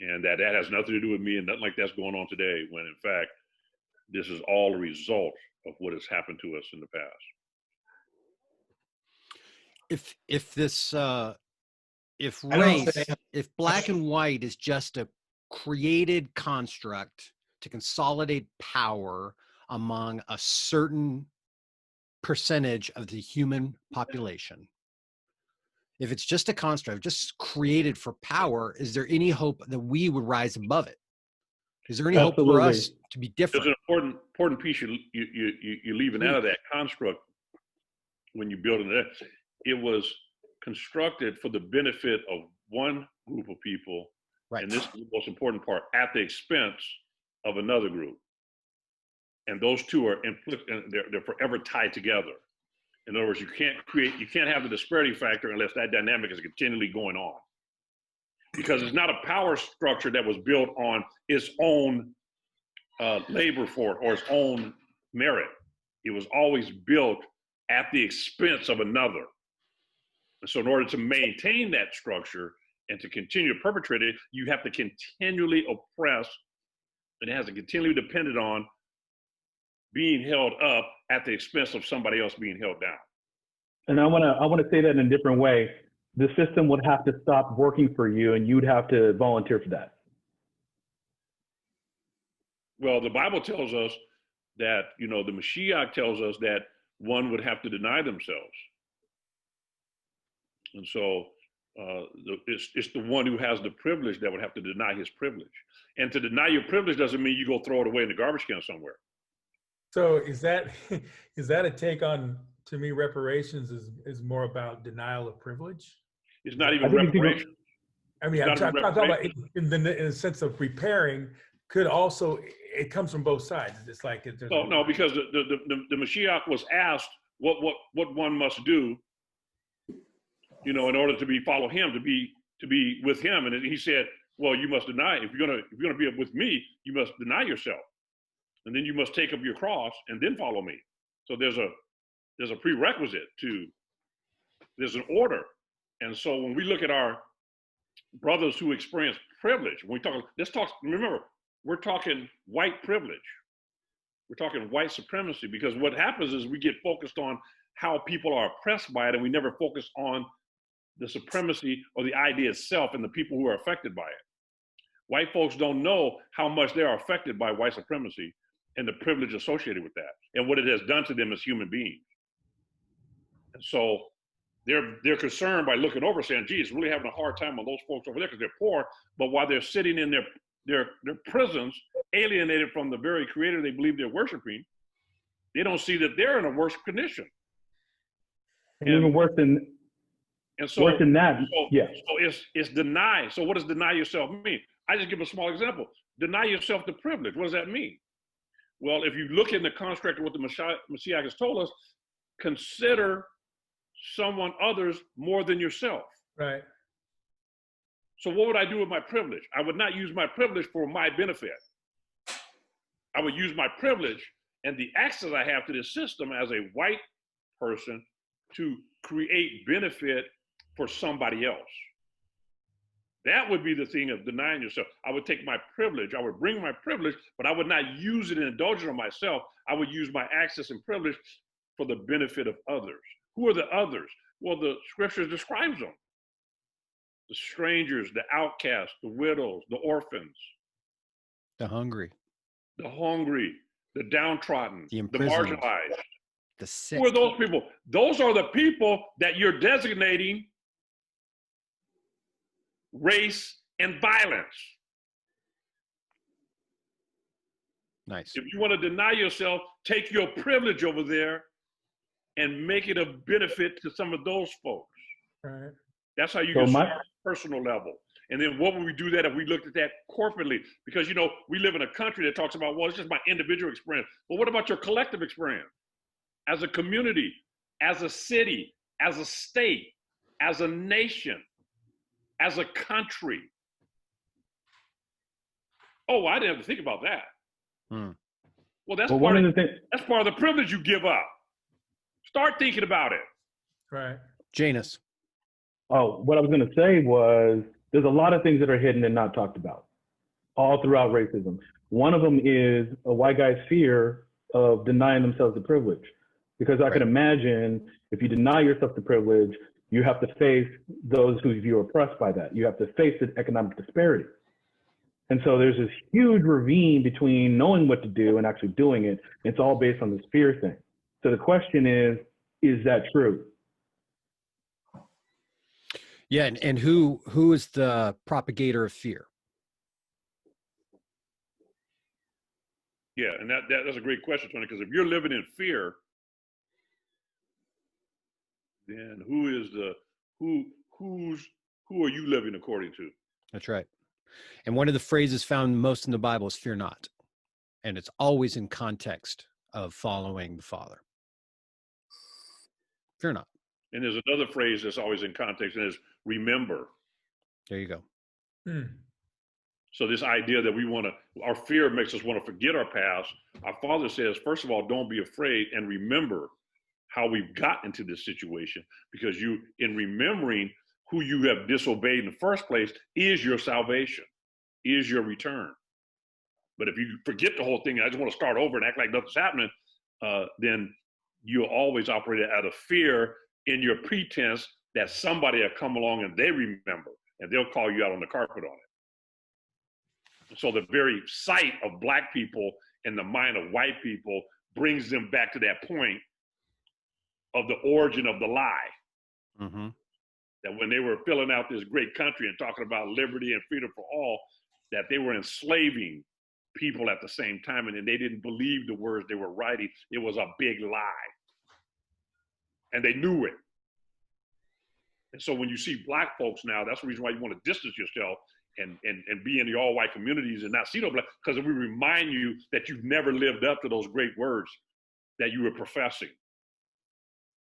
And that has nothing to do with me, and nothing like that's going on today, when in fact, this is all a result of what has happened to us in the past.
If black and white is just a created construct to consolidate power among a certain percentage of the human population, if it's just a construct, just created for power, is there any hope that we would rise above it? Is there any hope for
Absolutely.
us to be
There's
different?
an important piece you're leaving out of that construct when you're building it. It was constructed for the benefit of one group of people,
Right.
and this is the most important part, at the expense of another group. And those two are they're forever tied together. In other words, you can't have the disparity factor unless that dynamic is continually going on. Because it's not a power structure that was built on its own labor for it or its own merit. It was always built at the expense of another. And so in order to maintain that structure and to continue to perpetrate it, you have to continually oppress, and it has to continually depend on being held up at the expense of somebody else being held down.
And I want to say that in a different way. The system would have to stop working for you, and you'd have to volunteer for that.
Well, the Bible tells us that, the Mashiach tells us that one would have to deny themselves. And so it's the one who has the privilege that would have to deny his privilege. And to deny your privilege doesn't mean you go throw it away in the garbage can somewhere.
So is that a take on, to me, reparations is more about denial of privilege?
It's not even reparation.
I mean, I'm talking about in the sense of repairing could also, it comes from both sides. It's like
No, because the Mashiach was asked what one must do, in order to follow him, to be with him, and he said, well, you must deny. If you're gonna be with me, you must deny yourself, and then you must take up your cross and then follow me. So there's a prerequisite there's an order. And so when we look at our brothers who experience privilege, remember, we're talking white privilege. We're talking white supremacy, because what happens is we get focused on how people are oppressed by it, and we never focus on the supremacy or the idea itself and the people who are affected by it. White folks don't know how much they are affected by white supremacy and the privilege associated with that and what it has done to them as human beings. And so they're concerned by looking over saying, geez, really having a hard time on those folks over there because they're poor, but while they're sitting in their prisons, alienated from the very creator they believe they're worshiping, they don't see that they're in a worse condition.
And even worse than that. So it's deny.
So what does deny yourself mean? I just give a small example. Deny yourself the privilege. What does that mean? Well, if you look in the construct of what the Messiah has told us, consider others more than yourself.
Right.
So what would I do with my privilege? I would not use my privilege for my benefit. I would use my privilege and the access I have to this system as a white person to create benefit for somebody else. That would be the thing of denying yourself. I would take my privilege, I would bring my privilege, but I would not use it in indulgence on myself. I would use my access and privilege for the benefit of others. Who are the others? Well, the scripture describes them. The strangers, the outcasts, the widows, the orphans.
The hungry.
The hungry, the downtrodden,
The
the marginalized.
The sick.
Who are those people? Those are the people that you're designating race and violence.
Nice.
If you want to deny yourself, take your privilege over there and make it a benefit to some of those folks.
Right.
That's how you can start at a personal level. And then what would we do that if we looked at that corporately? Because, we live in a country that talks about, well, it's just my individual experience. But what about your collective experience? As a community, as a city, as a state, as a nation, as a country. Oh, I didn't have to think about that. Well, that's part of the privilege you give up. Start thinking about it.
Right.
Janus.
Oh, what I was going to say was there's a lot of things that are hidden and not talked about all throughout racism. One of them is a white guy's fear of denying themselves the privilege. Because I can imagine if you deny yourself the privilege, you have to face those who you oppressed by that. You have to face the economic disparity. And so there's this huge ravine between knowing what to do and actually doing it. It's all based on this fear thing. So the question is that true?
Yeah, and who is the propagator of fear?
Yeah, and that's a great question, Tony, because if you're living in fear, then who are you living according to?
That's right. And one of the phrases found most in the Bible is fear not. And it's always in context of following the Father. Fear not.
And there's another phrase that's always in context, and is remember.
There you go.
So this idea that our fear makes us want to forget our past. Our Father says, first of all, don't be afraid and remember how we've got into this situation, because in remembering who you have disobeyed in the first place is your salvation, is your return. But if you forget the whole thing, and I just want to start over and act like nothing's happening, then you'll always operate out of fear in your pretense that somebody will come along and they remember, and they'll call you out on the carpet on it. So the very sight of Black people in the mind of white people brings them back to that point of the origin of the lie.
Mm-hmm.
That when they were filling out this great country and talking about liberty and freedom for all, that they were enslaving people at the same time, and then they didn't believe the words they were writing. It was a big lie. And they knew it. And so when you see Black folks now, that's the reason why you want to distance yourself and be in the all-white communities and not see no Black, because we remind you that you've never lived up to those great words that you were professing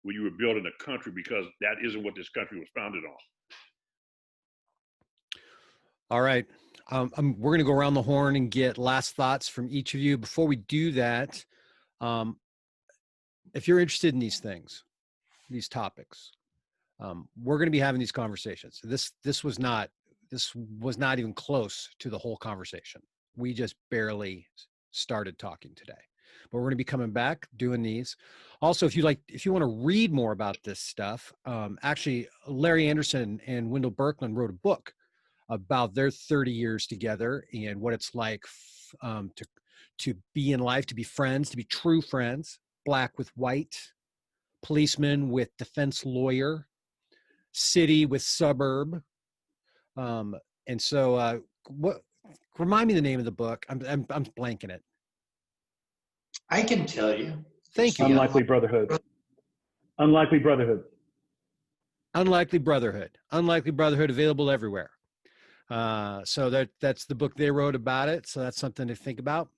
when you were building a country, because that isn't what this country was founded on.
All right. We're going to go around the horn and get last thoughts from each of you. Before we do that, if you're interested in these things, these topics, we're going to be having these conversations. This was not even close to the whole conversation. We just barely started talking today, but we're going to be coming back doing these. Also, if you want to read more about this stuff, actually Larry Anderson and Wendell BIRKLAND wrote a book about their 30 years together and what it's like to be in life, to be friends, to be true friends, Black with white, policeman with defense lawyer, city with suburb. And so remind me the name of the book. I'm blanking it.
I can tell you.
Thank you.
Unlikely Brotherhood. Unlikely Brotherhood.
Unlikely Brotherhood. Unlikely Brotherhood, available everywhere. So that's the book they wrote about it. So that's something to think about.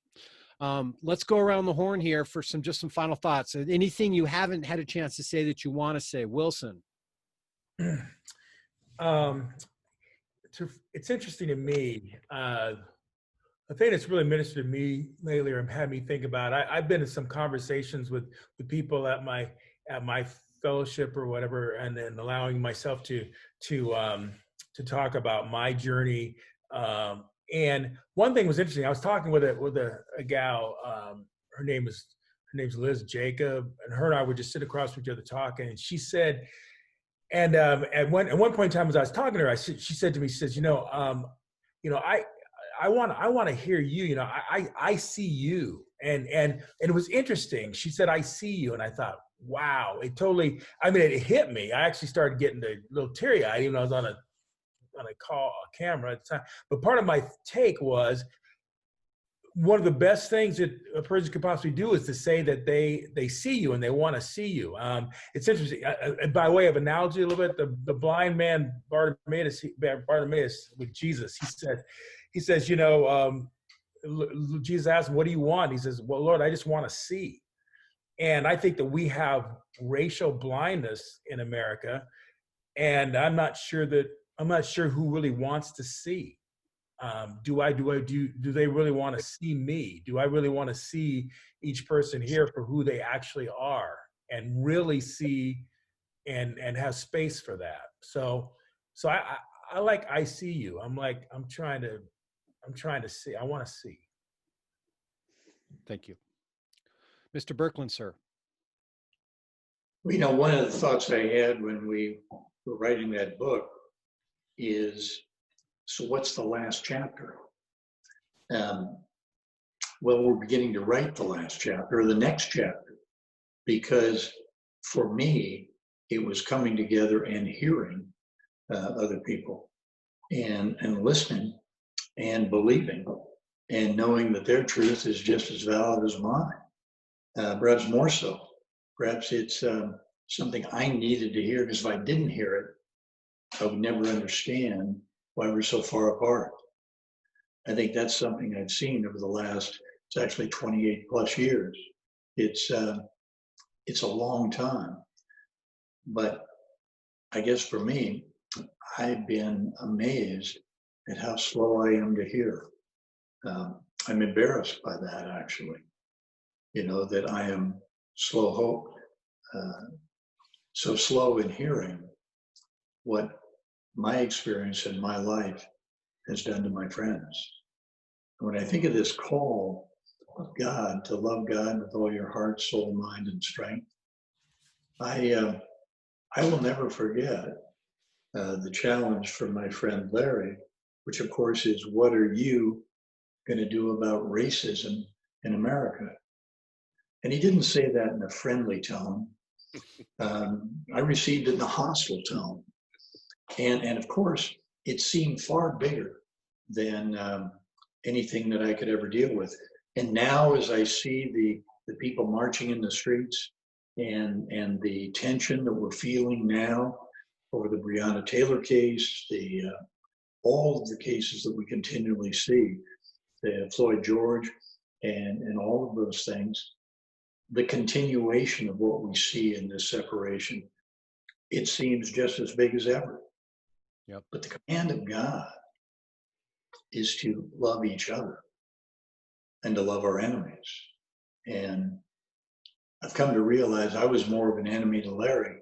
Let's go around the horn here for some final thoughts. Anything you haven't had a chance to say that you want to say, Wilson?
It's interesting to me. The thing that's really ministered to me lately, or had me think about, I've been in some conversations with the people at my fellowship or whatever, and then allowing myself to talk about my journey. And one thing was interesting. I was talking with a gal. Her name's Liz Jacob, and her and I were just sitting across from each other talking. And she said, and at one point in time, as I was talking to her, she said to me, she says, I want to hear you. I see you, and it was interesting. She said, I see you, and I thought, wow, it hit me. I actually started getting a little teary-eyed, even though I was on a camera at the time. But part of my take was, one of the best things that a person could possibly do is to say that they see you and they want to see you. It's interesting. By way of analogy, a little bit, the blind man Bartimaeus with Jesus, he says, Jesus asked him, "What do you want?" He says, "Well, Lord, I just want to see." And I think that we have racial blindness in America, and I'm not sure who really wants to see. Do they really want to see me? Do I really want to see each person here for who they actually are, and really see and have space for that? So I see you. I'm trying to see. I want to see.
Thank you. Mr. BIRKLAND, sir.
One of the thoughts I had when we were writing that book is, so what's the last chapter? Well, we're beginning to write the last chapter, or the next chapter, because for me, it was coming together and hearing other people and listening and believing and knowing that their truth is just as valid as mine, perhaps more so. Perhaps it's something I needed to hear, because if I didn't hear it, I would never understand why we're so far apart. I think that's something I've seen over the last, it's actually 28 plus years. It's a long time. But I guess for me, I've been amazed at how slow I am to hear. I'm embarrassed by that, actually. That I am so slow in hearing what my experience in my life has done to my friends. When I think of this call of God to love God with all your heart, soul, mind, and strength, I will never forget the challenge from my friend Larry, which of course is, what are you going to do about racism in America? And he didn't say that in a friendly tone. I received it in a hostile tone. And of course, it seemed far bigger than anything that I could ever deal with. And now, as I see the people marching in the streets and the tension that we're feeling now over the Breonna Taylor case, all of the cases that we continually see, the Floyd George, and all of those things, the continuation of what we see in this separation, it seems just as big as ever.
Yep.
But the command of God is to love each other and to love our enemies. And I've come to realize I was more of an enemy to Larry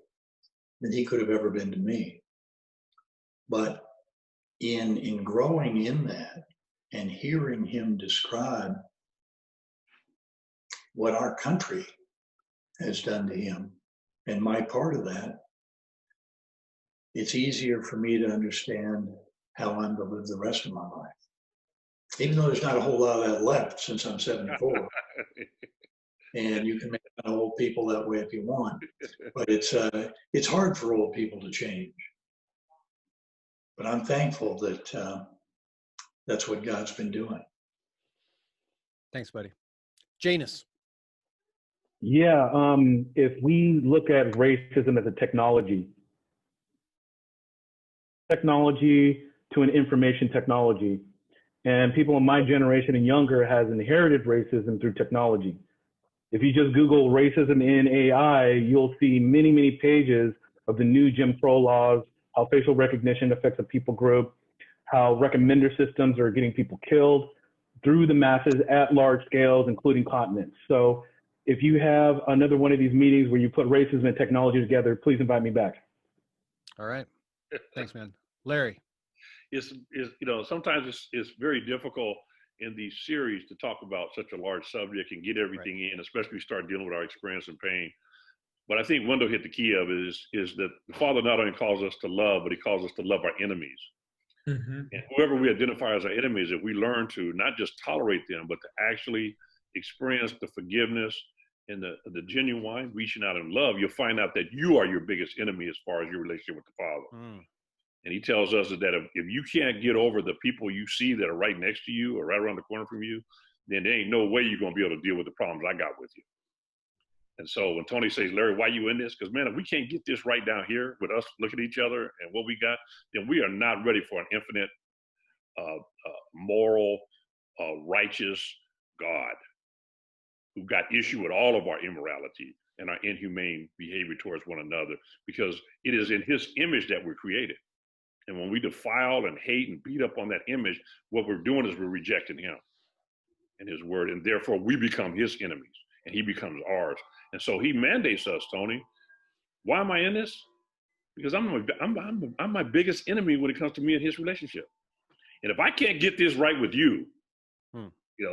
than he could have ever been to me. But in growing in that and hearing him describe what our country has done to him and my part of that, it's easier for me to understand how I'm to live the rest of my life. Even though there's not a whole lot of that left, since I'm 74. And you can make fun of old people that way if you want, but it's hard for old people to change. But I'm thankful that that's what God's been doing.
Thanks, buddy. Janus.
Yeah, if we look at racism as a technology to an information technology, and people in my generation and younger has inherited racism through technology. If you just Google racism in AI, you'll see many, many pages of the new Jim Crow laws, how facial recognition affects a people group, how recommender systems are getting people killed through the masses at large scales, including continents. So if you have another one of these meetings where you put racism and technology together, please invite me back.
All right. Thanks, man. Larry.
It's sometimes it's very difficult in these series to talk about such a large subject and get everything in, especially we start dealing with our experience and pain. But I think Wendell hit the key of it is that the Father not only calls us to love, but he calls us to love our enemies. Mm-hmm. And whoever we identify as our enemies, if we learn to not just tolerate them, but to actually experience the forgiveness and the genuine reaching out in love, you'll find out that you are your biggest enemy as far as your relationship with the Father. Mm. And he tells us that if you can't get over the people you see that are right next to you or right around the corner from you, then there ain't no way you're going to be able to deal with the problems I got with you. And so when Tony says, Larry, why you in this? Because, man, if we can't get this right down here with us looking at each other and what we got, then we are not ready for an infinite, moral, righteous God who got issue with all of our immorality and our inhumane behavior towards one another, because it is in his image that we're created. And when we defile and hate and beat up on that image, what we're doing is we're rejecting him and his word. And therefore we become his enemies and he becomes ours. And so he mandates us, Tony. Why am I in this? Because I'm my biggest enemy when it comes to me and his relationship. And if I can't get this right with you,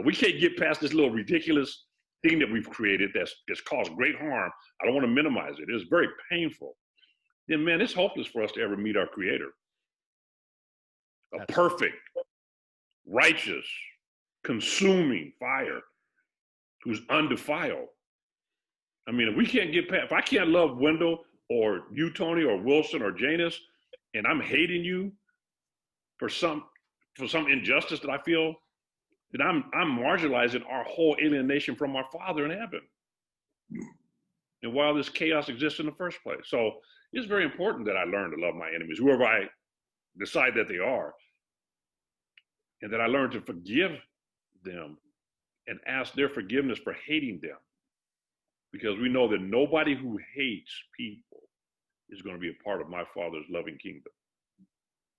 we can't get past this little ridiculous thing that we've created that's caused great harm. I don't want to minimize it. It's very painful. Then, man, it's hopeless for us to ever meet our Creator. A perfect, righteous, consuming fire who's undefiled. I mean, if we can't get past, if I can't love Wendell or you, Tony, or Wilson or Janus, and I'm hating you for some injustice that I feel, then I'm marginalizing our whole alienation from our Father in heaven. And while this chaos exists in the first place. So it's very important that I learn to love my enemies, whoever I decide that they are, and that I learn to forgive them and ask their forgiveness for hating them. Because we know that nobody who hates people is going to be a part of my Father's loving kingdom.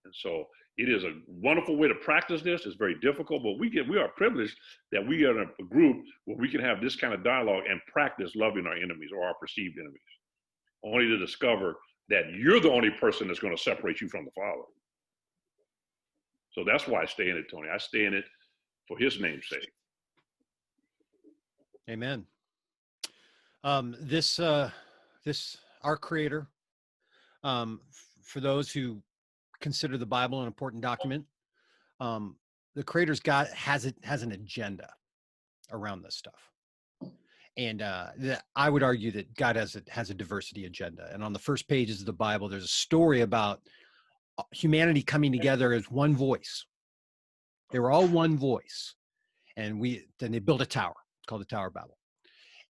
And so it is a wonderful way to practice this. It's very difficult, but we are privileged that we are in a group where we can have this kind of dialogue and practice loving our enemies or our perceived enemies, only to discover that you're the only person that's going to separate you from the Father. So that's why I stay in it, Tony. I stay in it for his name's sake.
Amen. This our Creator, for those who consider the Bible an important document, the Creator's God has an agenda around this stuff, and I would argue that God has a diversity agenda. And on the first pages of the Bible, there's a story about humanity coming together as one voice. They were all one voice, and then they built a tower called the Tower of Babel.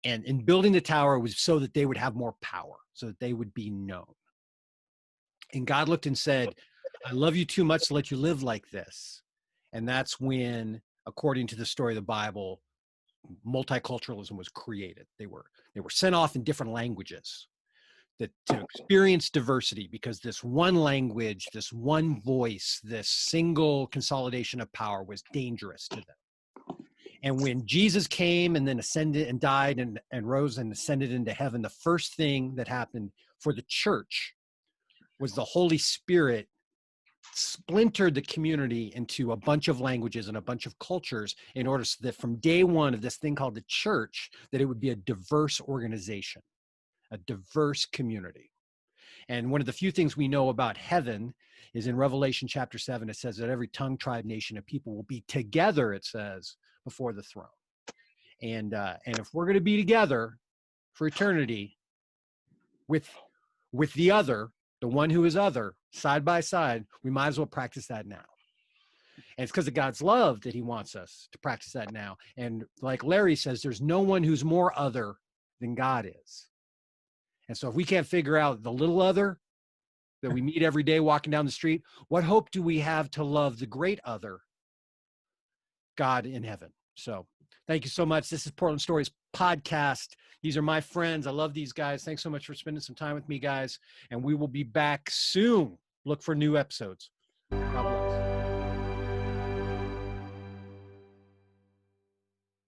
And in building the tower was so that they would have more power, so that they would be known. And God looked and said, I love you too much to let you live like this. And that's when, according to the story of the Bible, multiculturalism was created. They were sent off in different languages to experience diversity, because this one language, this one voice, this single consolidation of power was dangerous to them. And when Jesus came and then ascended and died and rose and ascended into heaven, the first thing that happened for the church was the Holy Spirit splintered the community into a bunch of languages and a bunch of cultures, in order so that from day one of this thing called the church, that it would be a diverse organization, a diverse community. And one of the few things we know about heaven is in Revelation chapter 7, it says that every tongue, tribe, nation, and people will be together, it says, before the throne. And if we're going to be together for eternity with the other, the one who is other, side by side, we might as well practice that now. And it's because of God's love that he wants us to practice that now. And like Larry says, there's no one who's more other than God is. And so if we can't figure out the little other that we meet every day walking down the street, what hope do we have to love the great other, God in heaven? So thank you so much. This is Portland Stories Podcast. These are my friends. I love these guys. Thanks so much for spending some time with me, guys. And we will be back soon. Look for new episodes. God bless.